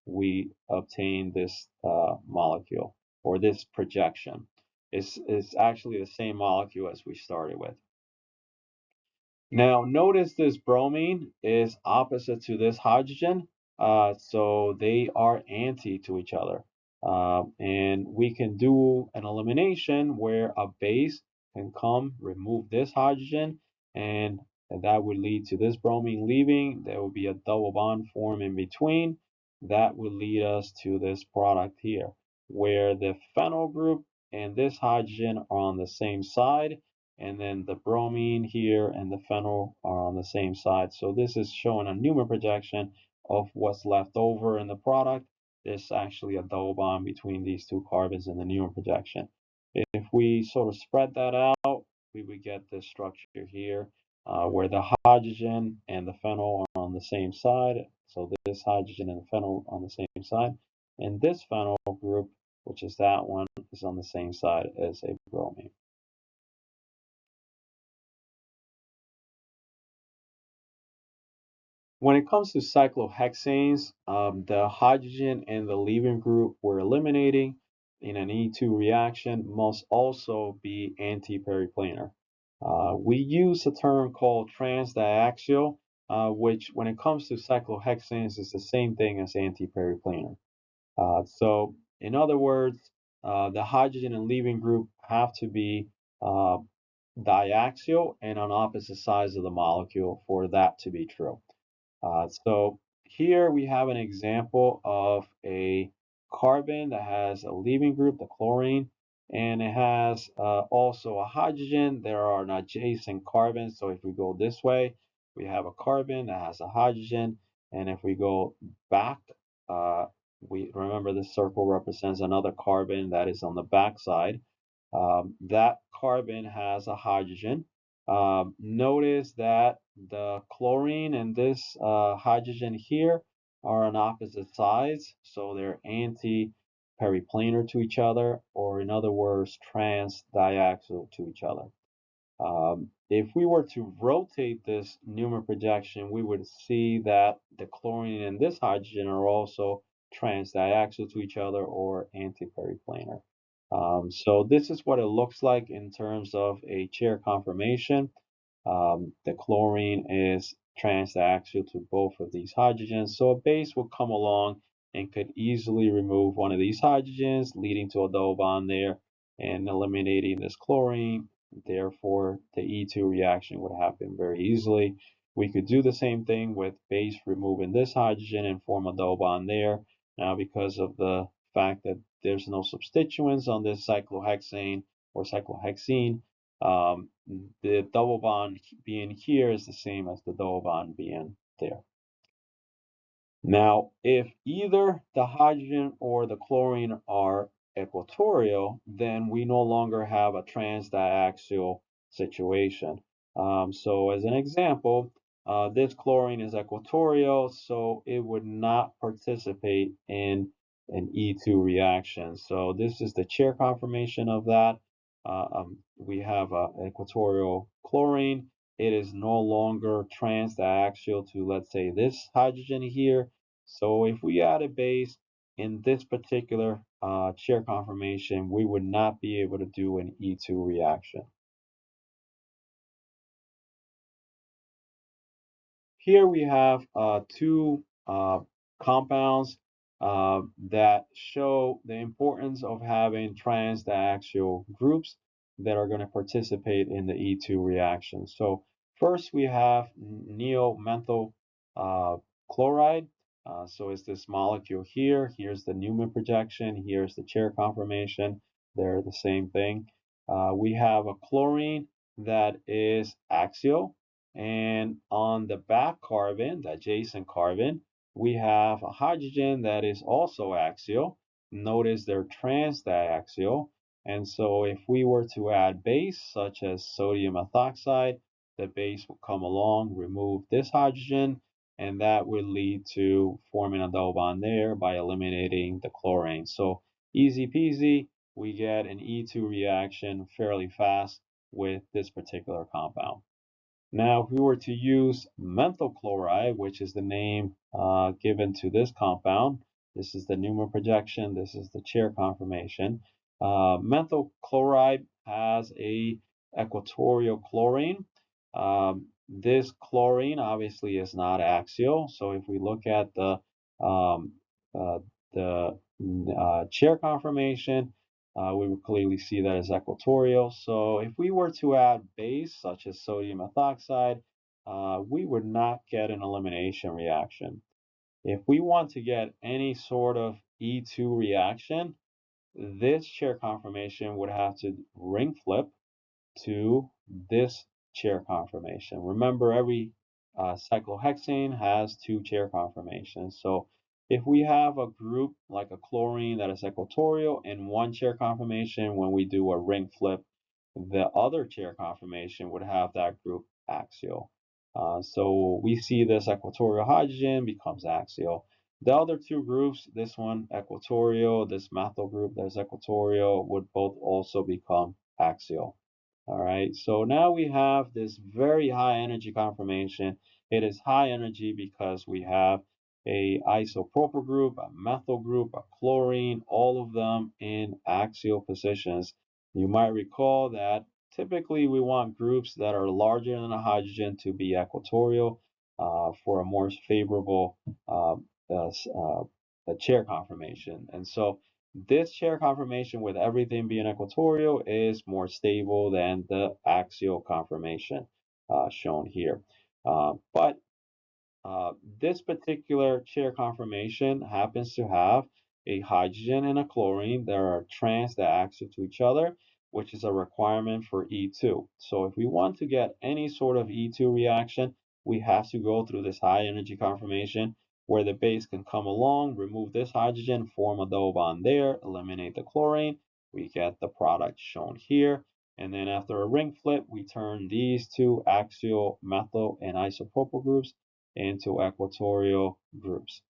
we obtain this molecule or this projection. It's actually the same molecule as we started with. Now, notice this bromine is opposite to this hydrogen, so they are anti to each other. And we can do an elimination where a base can come, remove this hydrogen, and that would lead to this bromine leaving. There will be a double bond form in between. That would lead us to this product here, where the phenyl group and this hydrogen are on the same side, and then the bromine here and the phenyl are on the same side. So this is showing a Newman projection of what's left over in the product. There's actually a double bond between these two carbons in the Newman projection. If we sort of spread that out, we would get this structure here where the hydrogen and the phenyl are on the same side. So this hydrogen and the phenyl on the same side. And this phenyl group, which is that one, is on the same side as a bromine. When it comes to cyclohexanes, the hydrogen and the leaving group we're eliminating in an E2 reaction must also be anti-periplanar. We use a term called transdiaxial, which when it comes to cyclohexanes is the same thing as anti-periplanar. So in other words, the hydrogen and leaving group have to be uh, diaxial and on opposite sides of the molecule for that to be true. So here we have an example of a carbon that has a leaving group, the chlorine, and it has also a hydrogen. There are an adjacent carbons. So if we go this way, we have a carbon that has a hydrogen. And if we go back, uh, we remember the circle represents another carbon that is on the back side. That carbon has a hydrogen. Notice that the chlorine and this hydrogen here are on opposite sides, so they're anti-periplanar to each other, or in other words, trans-diaxial to each other. If we were to rotate this Newman projection, we would see that the chlorine and this hydrogen are also trans-diaxial to each other or anti-periplanar. So this is what it looks like in terms of a chair conformation. The chlorine is transaxial to both of these hydrogens. So a base will come along and could easily remove one of these hydrogens, leading to a double bond there and eliminating this chlorine. Therefore, the E2 reaction would happen very easily. We could do the same thing with base removing this hydrogen and form a double bond there. Now, because of the fact that there's no substituents on this cyclohexane or cyclohexene, the double bond being here is the same as the double bond being there. Now, if either the hydrogen or the chlorine are equatorial, then we no longer have a transdiaxial situation. So as an example, this chlorine is equatorial, so it would not participate in an E2 reaction. So this is the chair conformation of that. We have equatorial chlorine. It is no longer transdiaxial to, let's say, this hydrogen here. So if we add a base in this particular chair conformation, we would not be able to do an E2 reaction. Here we have two compounds that show the importance of having transdiaxial groups that are going to participate in the E2 reaction. So first we have neomethyl chloride. So it's this molecule here. Here's the Newman projection. Here's the chair conformation. They're the same thing. We have a chlorine that is axial. And on the back carbon, the adjacent carbon, we have a hydrogen that is also axial. notice they're trans-diaxial. And so if we were to add base, such as sodium ethoxide, the base will come along, remove this hydrogen, and that would lead to forming a double bond there by eliminating the chlorine. So easy peasy, we get an E2 reaction fairly fast with this particular compound. Now, if we were to use methyl chloride, which is the name given to this compound, this is the Newman projection, this is the chair conformation. Methyl chloride has a equatorial chlorine. This chlorine obviously is not axial, so if we look at um, uh, the chair conformation, we would clearly see that as equatorial. So if we were to add base, such as sodium ethoxide, we would not get an elimination reaction. If we want to get any sort of E2 reaction, this chair conformation would have to ring flip to this chair conformation. Remember, every cyclohexane has two chair conformations. So if we have a group like a chlorine that is equatorial in one chair conformation, when we do a ring flip, the other chair conformation would have that group axial. So we see this equatorial hydrogen becomes axial. The other two groups, this one equatorial, this methyl group that is equatorial, would both also become axial. All right, so now we have this very high energy conformation. It is high energy because we have a isopropyl group, a methyl group, a chlorine, all of them in axial positions. You might recall that typically we want groups that are larger than a hydrogen to be equatorial for a more favorable uh, chair conformation. And so this chair conformation with everything being equatorial is more stable than the axial conformation shown here. But this particular chair conformation happens to have a hydrogen and a chlorine that are trans-diaxial to each other, which is a requirement for E2. So if we want to get any sort of E2 reaction, we have to go through this high energy conformation where the base can come along, remove this hydrogen, form a double bond there, eliminate the chlorine. We get the product shown here. And then after a ring flip, we turn these two axial methyl and isopropyl groups into equatorial groups.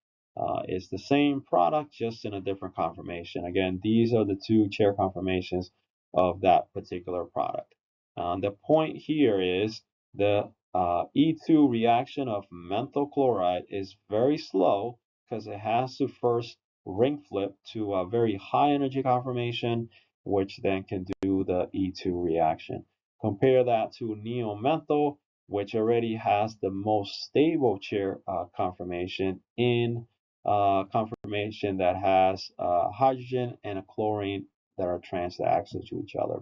It's the same product, just in a different conformation. Again, these are the two chair conformations of that particular product. The point here is the E2 reaction of methyl chloride is very slow because it has to first ring flip to a very high energy conformation, which then can do the E2 reaction. Compare that to neomethyl, which already has the most stable chair conformation in conformation that has hydrogen and a chlorine that are trans-diaxial to each other.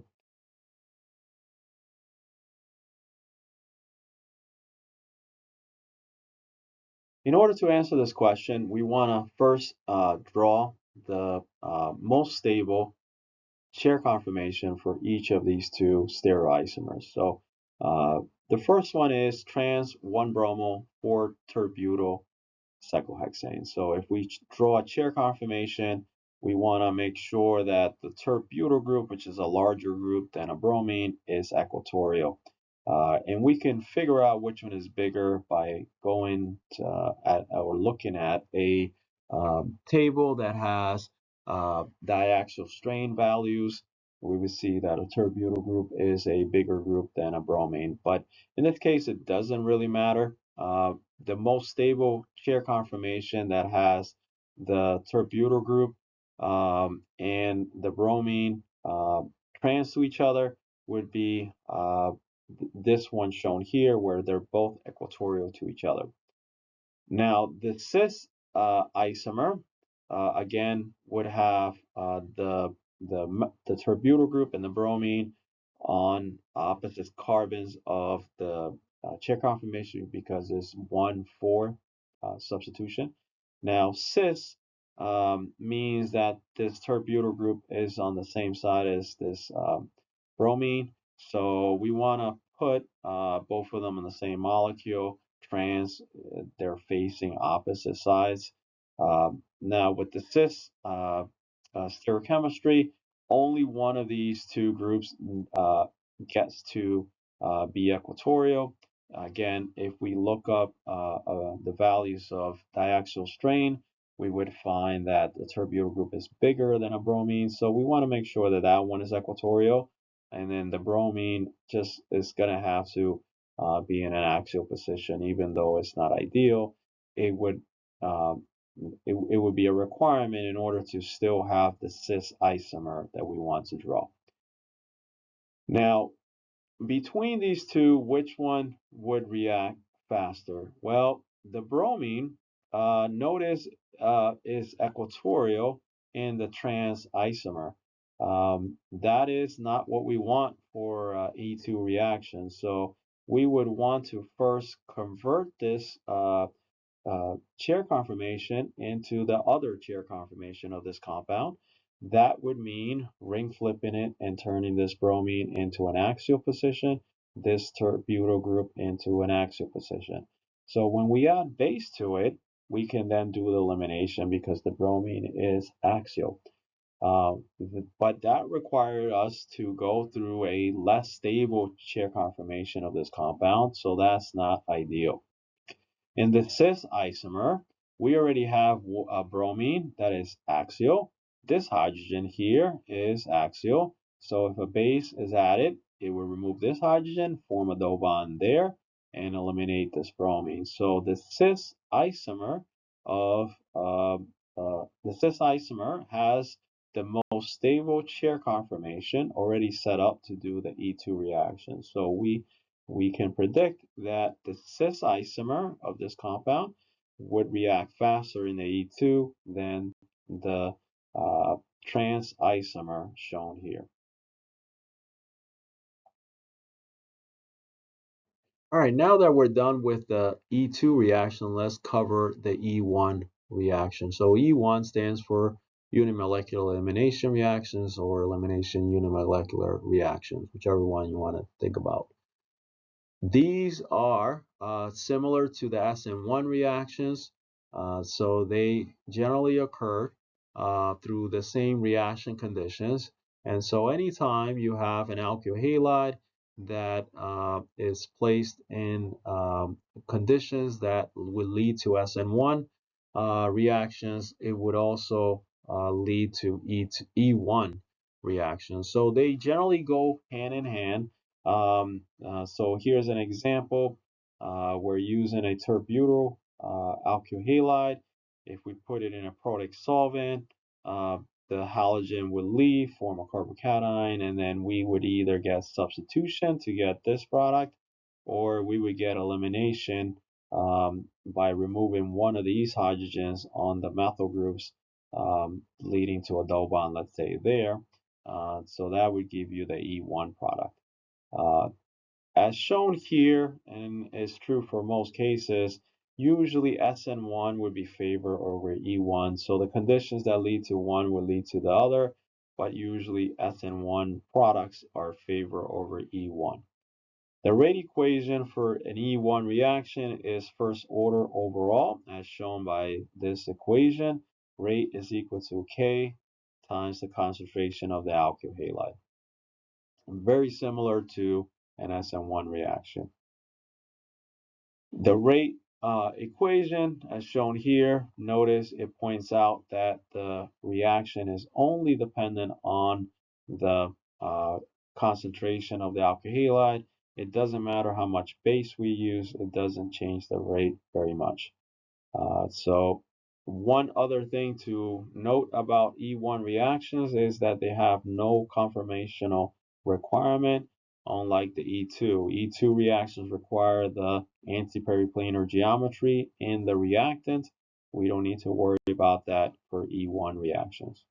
In order to answer this question, we want to first draw the most stable chair conformation for each of these two stereoisomers. So the first one is trans 1-bromo 4-terbutyl cyclohexane. So if we draw a chair conformation, we want to make sure that the terbutyl group, which is a larger group than a bromine, is equatorial. And we can figure out which one is bigger by going at or looking at a table that has diaxial strain values. We would see that a terbutyl group is a bigger group than a bromine. But in this case, it doesn't really matter. The most stable chair conformation that has the terbutyl group and the bromine trans to each other would be this one shown here, where they're both equatorial to each other. Now, the cis isomer again would have the terbutyl group and the bromine on opposite carbons of the chair conformation because it's 1,4 substitution. Now, cis means that this terbutyl group is on the same side as this bromine. So we want to put both of them in the same molecule. Trans, they're facing opposite sides. Now with the cis stereochemistry, only one of these two groups gets to be equatorial. Again, if we look up the values of diaxial strain, we would find that the terbutyl group is bigger than a bromine. So we want to make sure that that one is equatorial. And then the bromine just is going to have to be in an axial position, even though it's not ideal. It would um, it would be a requirement in order to still have the cis isomer that we want to draw. Now, between these two, which one would react faster? Well, the bromine, notice, is equatorial in the trans isomer. That is not what we want for E2 reaction. So we would want to first convert this chair conformation into the other chair conformation of this compound. That would mean ring flipping it and turning this bromine into an axial position, this butyl group into an axial position. So when we add base to it, we can then do the elimination because the bromine is axial. But that required us to go through a less stable chair conformation of this compound, so that's not ideal. In the cis isomer, we already have a bromine that is axial. This hydrogen here is axial. So if a base is added, it will remove this hydrogen, form a double bond there, and eliminate this bromine. So the cis isomer has the most stable chair conformation already set up to do the E2 reaction. So we can predict that the cis isomer of this compound would react faster in the E2 than the trans isomer shown here. All right, now that we're done with the E2 reaction, let's cover the E1 reaction. So E1 stands for unimolecular elimination reactions or elimination unimolecular reactions, whichever one you want to think about. These are similar to the SN1 reactions, so they generally occur through the same reaction conditions. And so anytime you have an alkyl halide that is placed in conditions that will lead to SN1 reactions, it would also lead to E1 reactions. So they generally go hand in hand. So here's an example. We're using a terbutyl alkyl halide. If we put it in a protic solvent, the halogen would leave, form a carbocation, and then we would either get substitution to get this product, or we would get elimination by removing one of these hydrogens on the methyl groups, leading to a double bond, let's say there. So that would give you the E1 product. As shown here, and is true for most cases, usually SN1 would be favored over E1. So the conditions that lead to one will lead to the other, but usually SN1 products are favored over E1. The rate equation for an E1 reaction is first order overall, as shown by this equation. Rate is equal to K times the concentration of the alkyl halide. Very similar to an SN1 reaction. The rate equation, as shown here, notice it points out that the reaction is only dependent on the concentration of the alkyl halide. It doesn't matter how much base we use, it doesn't change the rate very much. So one other thing to note about E1 reactions is that they have no conformational requirement, unlike the E2. E2 reactions require the anti-periplanar geometry in the reactant. We don't need to worry about that for E1 reactions.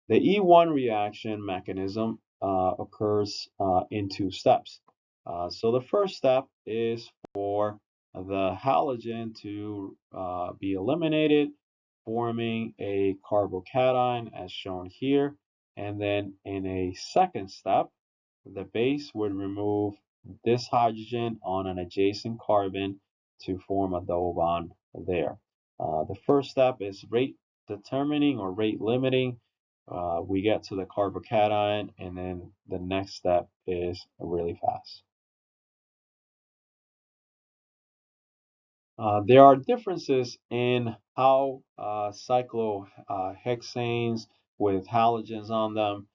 The E1 reaction mechanism occurs in two steps. So the first step is for the halogen to be eliminated, forming a carbocation as shown here. And then in a second step, the base would remove this hydrogen on an adjacent carbon to form a double bond there. The first step is rate determining or rate limiting, we get to the carbocation, and then the next step is really fast. There are differences in how cyclohexanes with halogens on them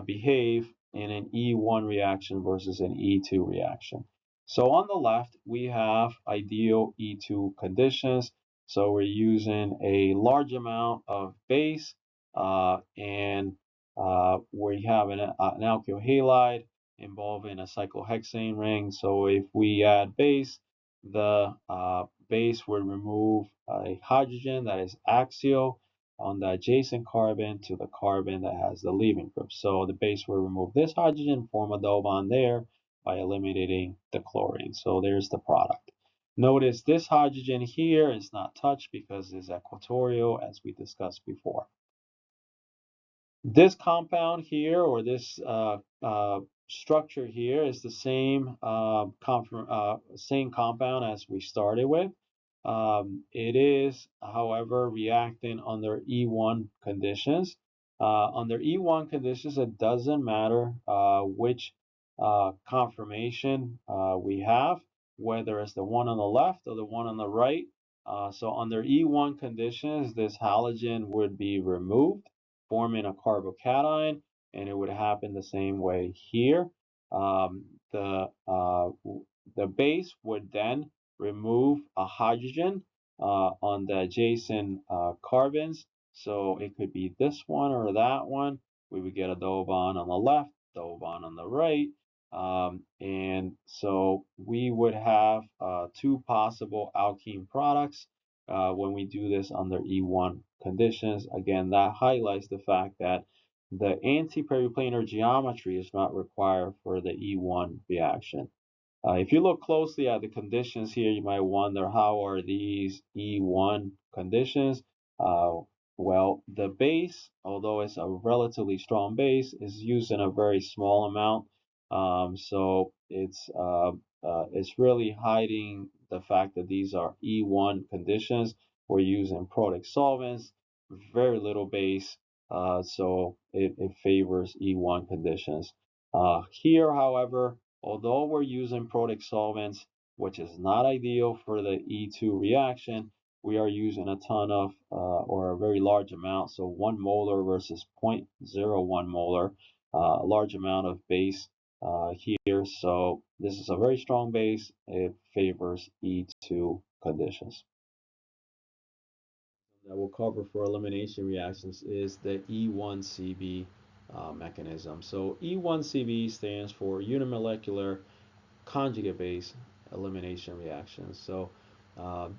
behave in an E1 reaction versus an E2 reaction. So on the left, we have ideal E2 conditions. So we're using a large amount of base and we have an alkyl halide involving a cyclohexane ring. So if we add base, the base would remove a hydrogen that is axial on the adjacent carbon to the carbon that has the leaving group. So the base will remove this hydrogen, form a double bond there by eliminating the chlorine. So there's the product. Notice this hydrogen here is not touched because it's equatorial, as we discussed before. This compound here, or this structure here, is the same same compound as we started with. It is, however, reacting under E1 conditions. Under E1 conditions, it doesn't matter which conformation we have, whether it's the one on the left or the one on the right. So under E1 conditions, this halogen would be removed, forming a carbocation, and it would happen the same way here. Um, the uh, the base would then remove a hydrogen on the adjacent carbons. So it could be this one or that one. We would get a double bond on the left, double bond on the right. And so we would have two possible alkene products when we do this under E1 conditions. Again, that highlights the fact that the anti-periplanar geometry is not required for the E1 reaction. If you look closely at the conditions here, you might wonder, how are these E1 conditions? Uh, well, the base, although it's a relatively strong base, is used in a very small amount. So it's really hiding the fact that these are E1 conditions. We're using protic solvents, very little base, so it favors E1 conditions. Here, however, although we're using protic solvents, which is not ideal for the E2 reaction, we are using a ton of, or a very large amount, so 1 molar versus 0.01 molar, a large amount of base here. So this is a very strong base. It favors E2 conditions. That we'll cover for elimination reactions is the E1CB mechanism. So E1CB stands for unimolecular conjugate base elimination reactions. So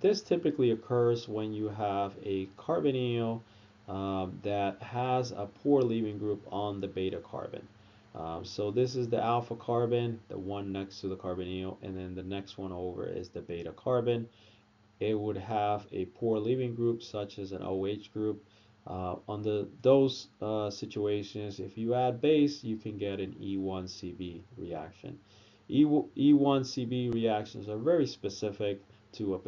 this typically occurs when you have a carbonyl that has a poor leaving group on the beta carbon. So this is the alpha carbon, the one next to the carbonyl, and then the next one over is the beta carbon. It would have a poor leaving group such as an OH group. Under those situations, if you add base, you can get an E1CB reaction. E1CB reactions are very specific to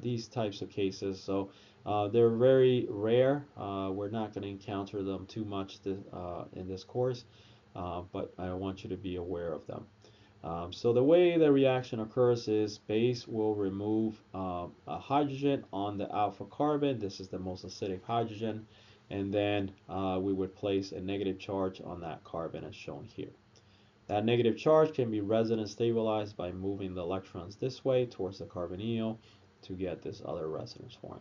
these types of cases, so they're very rare. We're not going to encounter them too much in this course, but I want you to be aware of them. So the way the reaction occurs is base will remove a hydrogen on the alpha carbon. This is the most acidic hydrogen. And then we would place a negative charge on that carbon as shown here. That negative charge can be resonance stabilized by moving the electrons this way towards the carbonyl to get this other resonance form.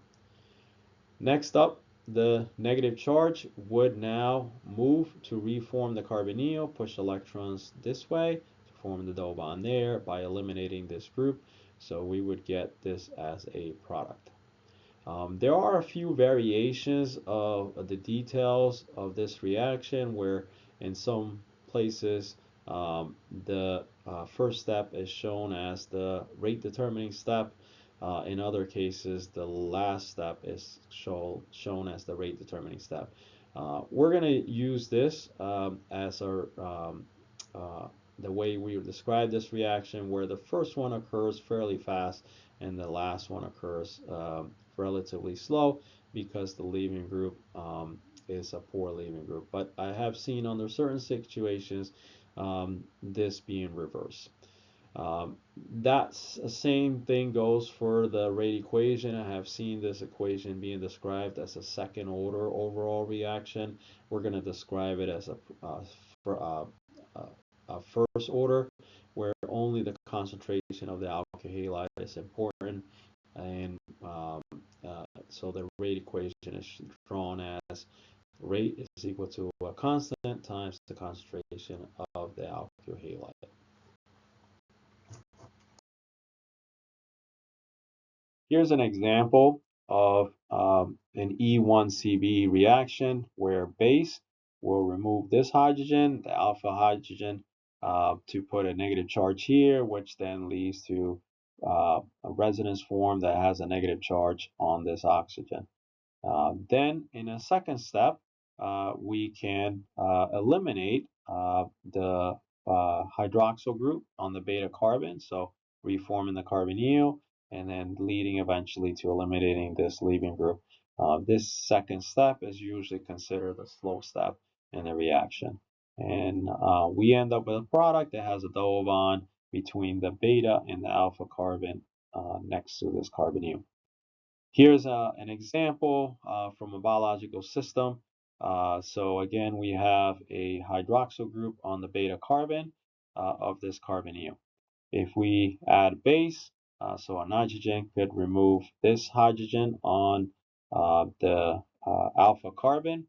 Next up, the negative charge would now move to reform the carbonyl, push electrons this way to form the double bond there by eliminating this group. So we would get this as a product. There are a few variations of the details of this reaction where in some places the first step is shown as the rate determining step. In other cases, the last step is shown as the rate determining step. We're going to use this as our the way we describe this reaction, where the first one occurs fairly fast and the last one occurs relatively slow because the leaving group is a poor leaving group. But I have seen under certain situations this being reversed. That's the same thing goes for the rate equation. I have seen this equation being described as a second order overall reaction. We're going to describe it as a first order, where only the concentration of the alkyl halide is important. And so the rate equation is drawn as rate is equal to a constant times the concentration of the alkyl halide. Here's an example of an E1CB reaction where base will remove this hydrogen, the alpha hydrogen, to put a negative charge here, which then leads to a resonance form that has a negative charge on this oxygen. Then in a second step, we can eliminate the hydroxyl group on the beta carbon, so reforming the carbonyl, and then leading eventually to eliminating this leaving group. This second step is usually considered a slow step in the reaction. And we end up with a product that has a double bond between the beta and the alpha carbon next to this carbonyl. Here's an example from a biological system. So again, we have a hydroxyl group on the beta carbon of this carbonyl. If we add base, so a nitrogen could remove this hydrogen on the alpha carbon,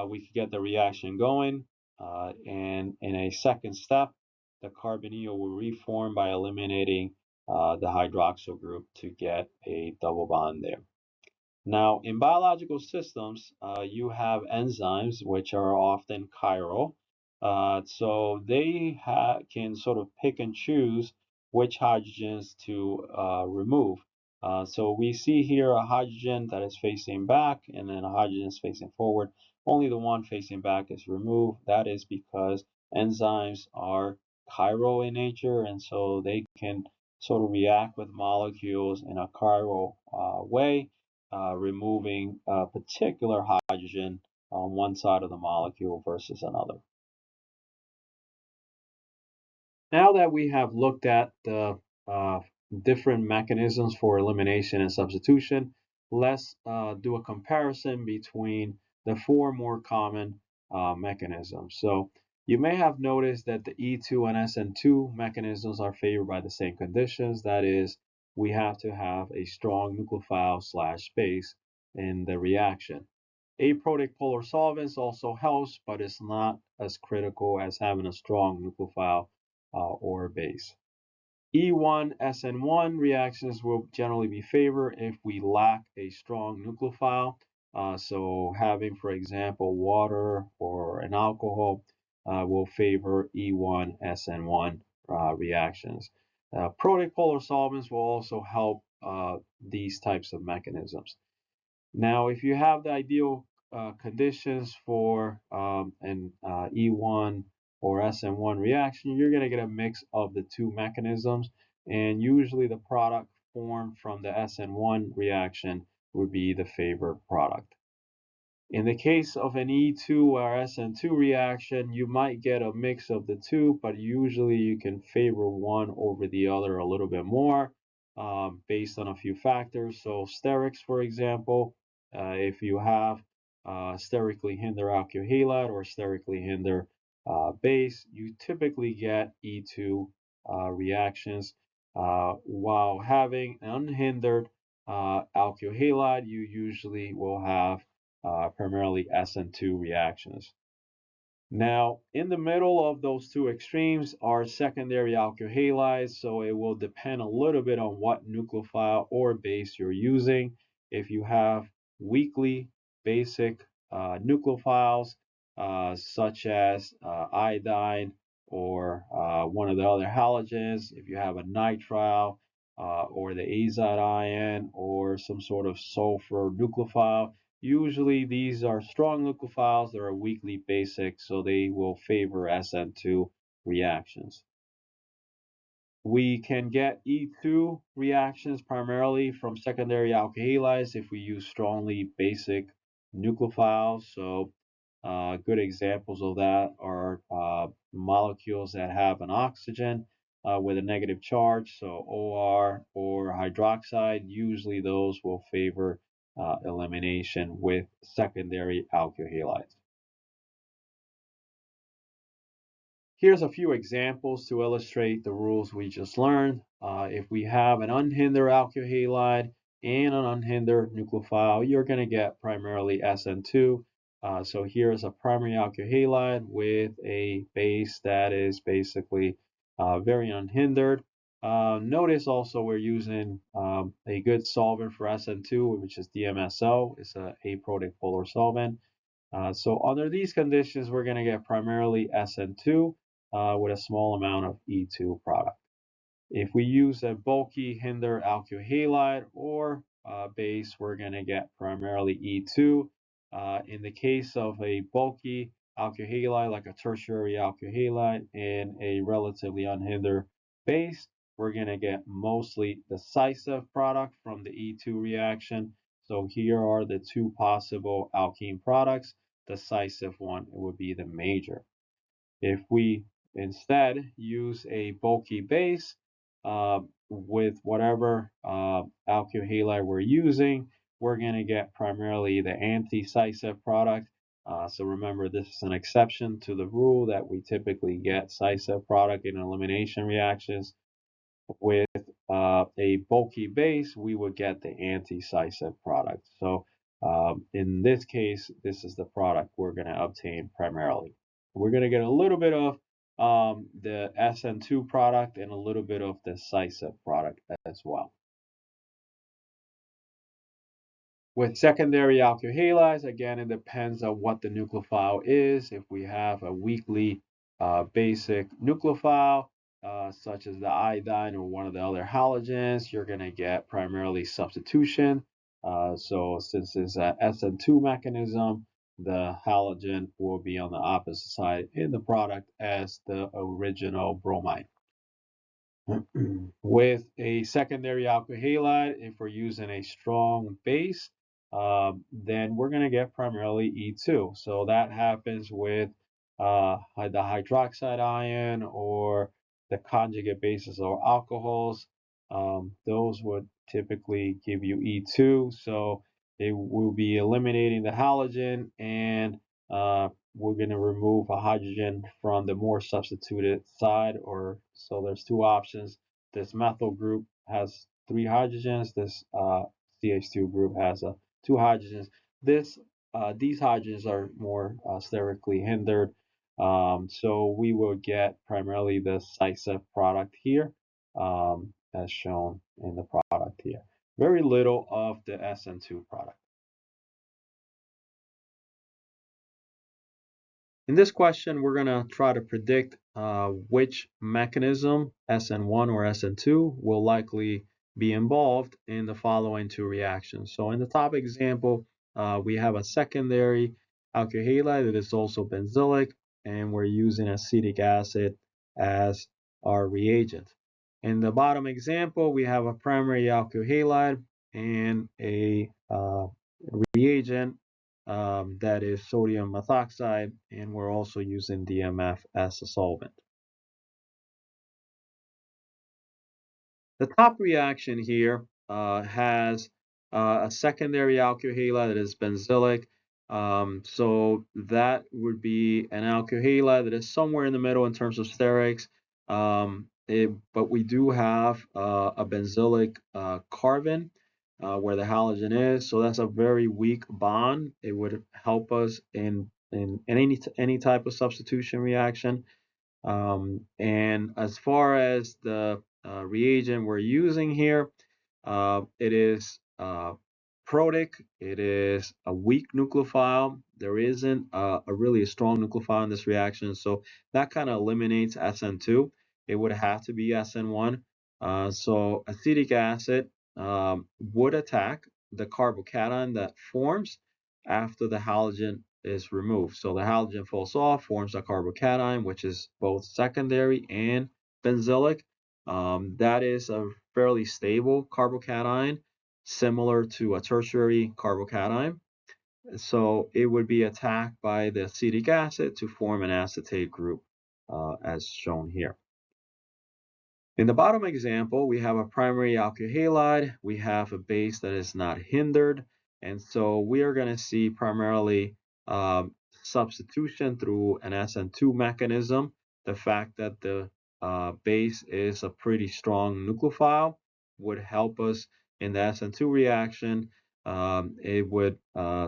we could get the reaction going. And in a second step, the carbonyl will reform by eliminating the hydroxyl group to get a double bond there. Now, in biological systems, you have enzymes which are often chiral. So they can sort of pick and choose which hydrogens to remove. So we see here a hydrogen that is facing back and then a hydrogen is facing forward. Only the one facing back is removed. That is because enzymes are chiral in nature, and so they can sort of react with molecules in a chiral way, removing a particular hydrogen on one side of the molecule versus another. Now that we have looked at the different mechanisms for elimination and substitution, let's do a comparison between the four more common mechanisms. So you may have noticed that the E2 and SN2 mechanisms are favored by the same conditions. That is, we have to have a strong nucleophile slash base in the reaction. Aprotic polar solvents also helps, but it's not as critical as having a strong nucleophile or base. E1, SN1 reactions will generally be favored if we lack a strong nucleophile. So having, for example, water or an alcohol will favor E1, SN1 reactions. Protic polar solvents will also help these types of mechanisms. Now, if you have the ideal conditions for an E1 or SN1 reaction, you're going to get a mix of the two mechanisms, and usually the product formed from the SN1 reaction would be the favored product. In the case of an E2 or SN2 reaction, you might get a mix of the two, but usually you can favor one over the other a little bit more based on a few factors. So sterics, for example, if you have sterically hinder alkyl halide or sterically hinder base, you typically get E2 reactions, while having unhindered alkyl halide, you usually will have primarily SN2 reactions. Now, in the middle of those two extremes are secondary alkyl halides, so it will depend a little bit on what nucleophile or base you're using. If you have weakly basic nucleophiles, such as iodine or one of the other halogens, if you have a nitrile or the azide ion or some sort of sulfur nucleophile, usually these are strong nucleophiles that are weakly basic, so they will favor SN2 reactions. We can get E2 reactions primarily from secondary alkyl halides if we use strongly basic nucleophiles. So good examples of that are molecules that have an oxygen with a negative charge, so OR or hydroxide. Usually those will favor elimination with secondary alkyl halides. Here's a few examples to illustrate the rules we just learned. If we have an unhindered alkyl halide and an unhindered nucleophile, you're going to get primarily SN2. So here's a primary alkyl halide with a base that is basically very unhindered. Notice also we're using a good solvent for SN2, which is DMSO. It's an aprotic polar solvent. So under these conditions, we're going to get primarily SN2 with a small amount of E2 product. If we use a bulky hinder alkyl halide or base, we're going to get primarily E2. In the case of a bulky alkyl halide, like a tertiary alkyl halide, and a relatively unhindered base, we're going to get mostly decisive product from the E2 reaction. So here are the two possible alkene products. Decisive one would be the major. If we instead use a bulky base with whatever alkyl halide we're using, we're going to get primarily the anti-scisive product. So remember, this is an exception to the rule that we typically get scisive product in elimination reactions. With a bulky base, we would get the anti-scisive product. So in this case, this is the product we're going to obtain primarily. We're going to get a little bit of the SN2 product and a little bit of the scisive product as well. With secondary alkyl halides, again, it depends on what the nucleophile is. If we have a weakly basic nucleophile, such as the iodine or one of the other halogens, you're going to get primarily substitution. So since it's an SN2 mechanism, the halogen will be on the opposite side in the product as the original bromide. With a secondary alkyl halide, if we're using a strong base, then we're going to get primarily E2. So that happens with the hydroxide ion or the conjugate bases or alcohols. Those would typically give you E2. So it will be eliminating the halogen, and we're going to remove a hydrogen from the more substituted side. Or so there's two options. This methyl group has 3 hydrogens. This CH2 group has two hydrogens. These hydrogens are more sterically hindered. So we will get primarily the scisive product here, as shown in the product here. Very little of the SN2 product. In this question, we're going to try to predict which mechanism, SN1 or SN2, will likely be involved in the following two reactions. So in the top example, we have a secondary alkyl halide that is also benzylic, and we're using acetic acid as our reagent. In the bottom example, we have a primary alkyl halide and a reagent that is sodium methoxide, and we're also using DMF as a solvent. The top reaction here has a secondary alkyl halide that is benzylic. So that would be an alkyl halide that is somewhere in the middle in terms of sterics. But we do have a benzylic carbon where the halogen is. So that's a very weak bond. It would help us in any type of substitution reaction. And as far as the reagent we're using here, it is protic. It is a weak nucleophile. There isn't a really strong nucleophile in this reaction, so that kind of eliminates SN2. It would have to be SN1. So acetic acid would attack the carbocation that forms after the halogen is removed. So the halogen falls off, forms a carbocation, which is both secondary and benzylic. That is a fairly stable carbocation, similar to a tertiary carbocation. So it would be attacked by the acetic acid to form an acetate group, as shown here. In the bottom example, we have a primary alkyl halide. We have a base that is not hindered. And so we are going to see primarily substitution through an SN2 mechanism. The fact that the base is a pretty strong nucleophile would help us in the SN2 reaction. It would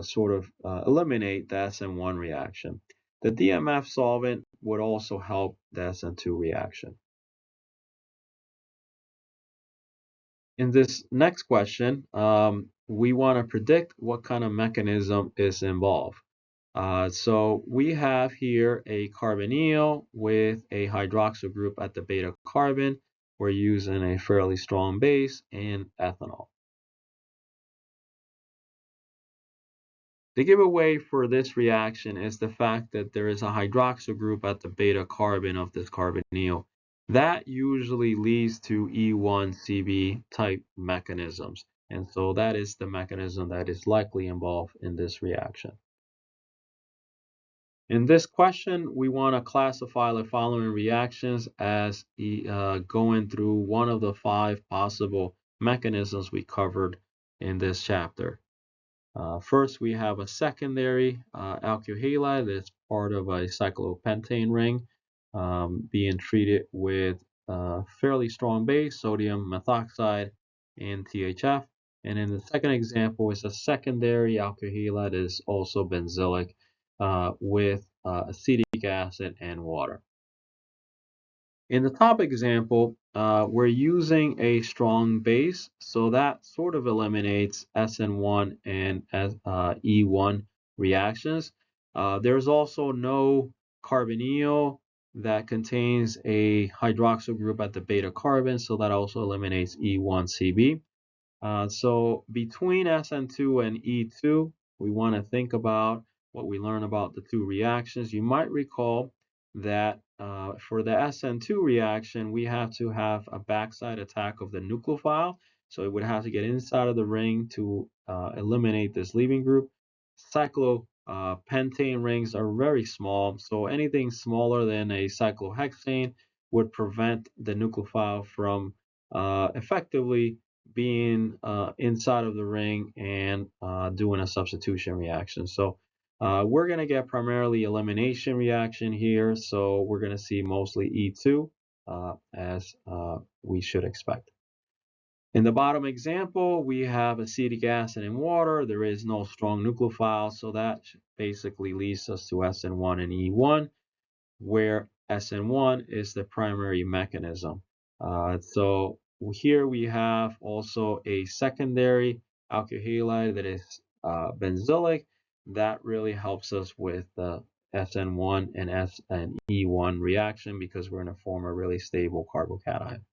sort of eliminate the SN1 reaction. The DMF solvent would also help the SN2 reaction. In this next question, we want to predict what kind of mechanism is involved. So we have here a carbonyl with a hydroxyl group at the beta carbon. We're using a fairly strong base and ethanol. The giveaway for this reaction is the fact that there is a hydroxyl group at the beta carbon of this carbonyl. That usually leads to E1CB type mechanisms. And so that is the mechanism that is likely involved in this reaction. In this question, we want to classify the following reactions as going through one of the 5 possible mechanisms we covered in this chapter. First, we have a secondary alkyl halide that's part of a cyclopentane ring being treated with a fairly strong base, sodium methoxide and THF. And in the second example, it's a secondary alkyl halide that is also benzylic with acetic acid and water. In the top example, we're using a strong base, so that sort of eliminates SN1 and E1 reactions. There's also no carbonyl that contains a hydroxyl group at the beta carbon, so that also eliminates E1CB. So between SN2 and E2, we want to think about what we learn about the 2 reactions. You might recall that for the SN2 reaction, we have to have a backside attack of the nucleophile. So it would have to get inside of the ring to eliminate this leaving group. Cyclopentane rings are very small, so anything smaller than a cyclohexane would prevent the nucleophile from effectively being inside of the ring and doing a substitution reaction. So we're going to get primarily elimination reaction here. So we're going to see mostly E2 as we should expect. In the bottom example, we have acetic acid and water. There is no strong nucleophile, so that basically leads us to SN1 and E1, where SN1 is the primary mechanism. So here we have also a secondary alkyl halide that is benzylic. That really helps us with the SN1 and E1 reaction because we're going to form a really stable carbocation.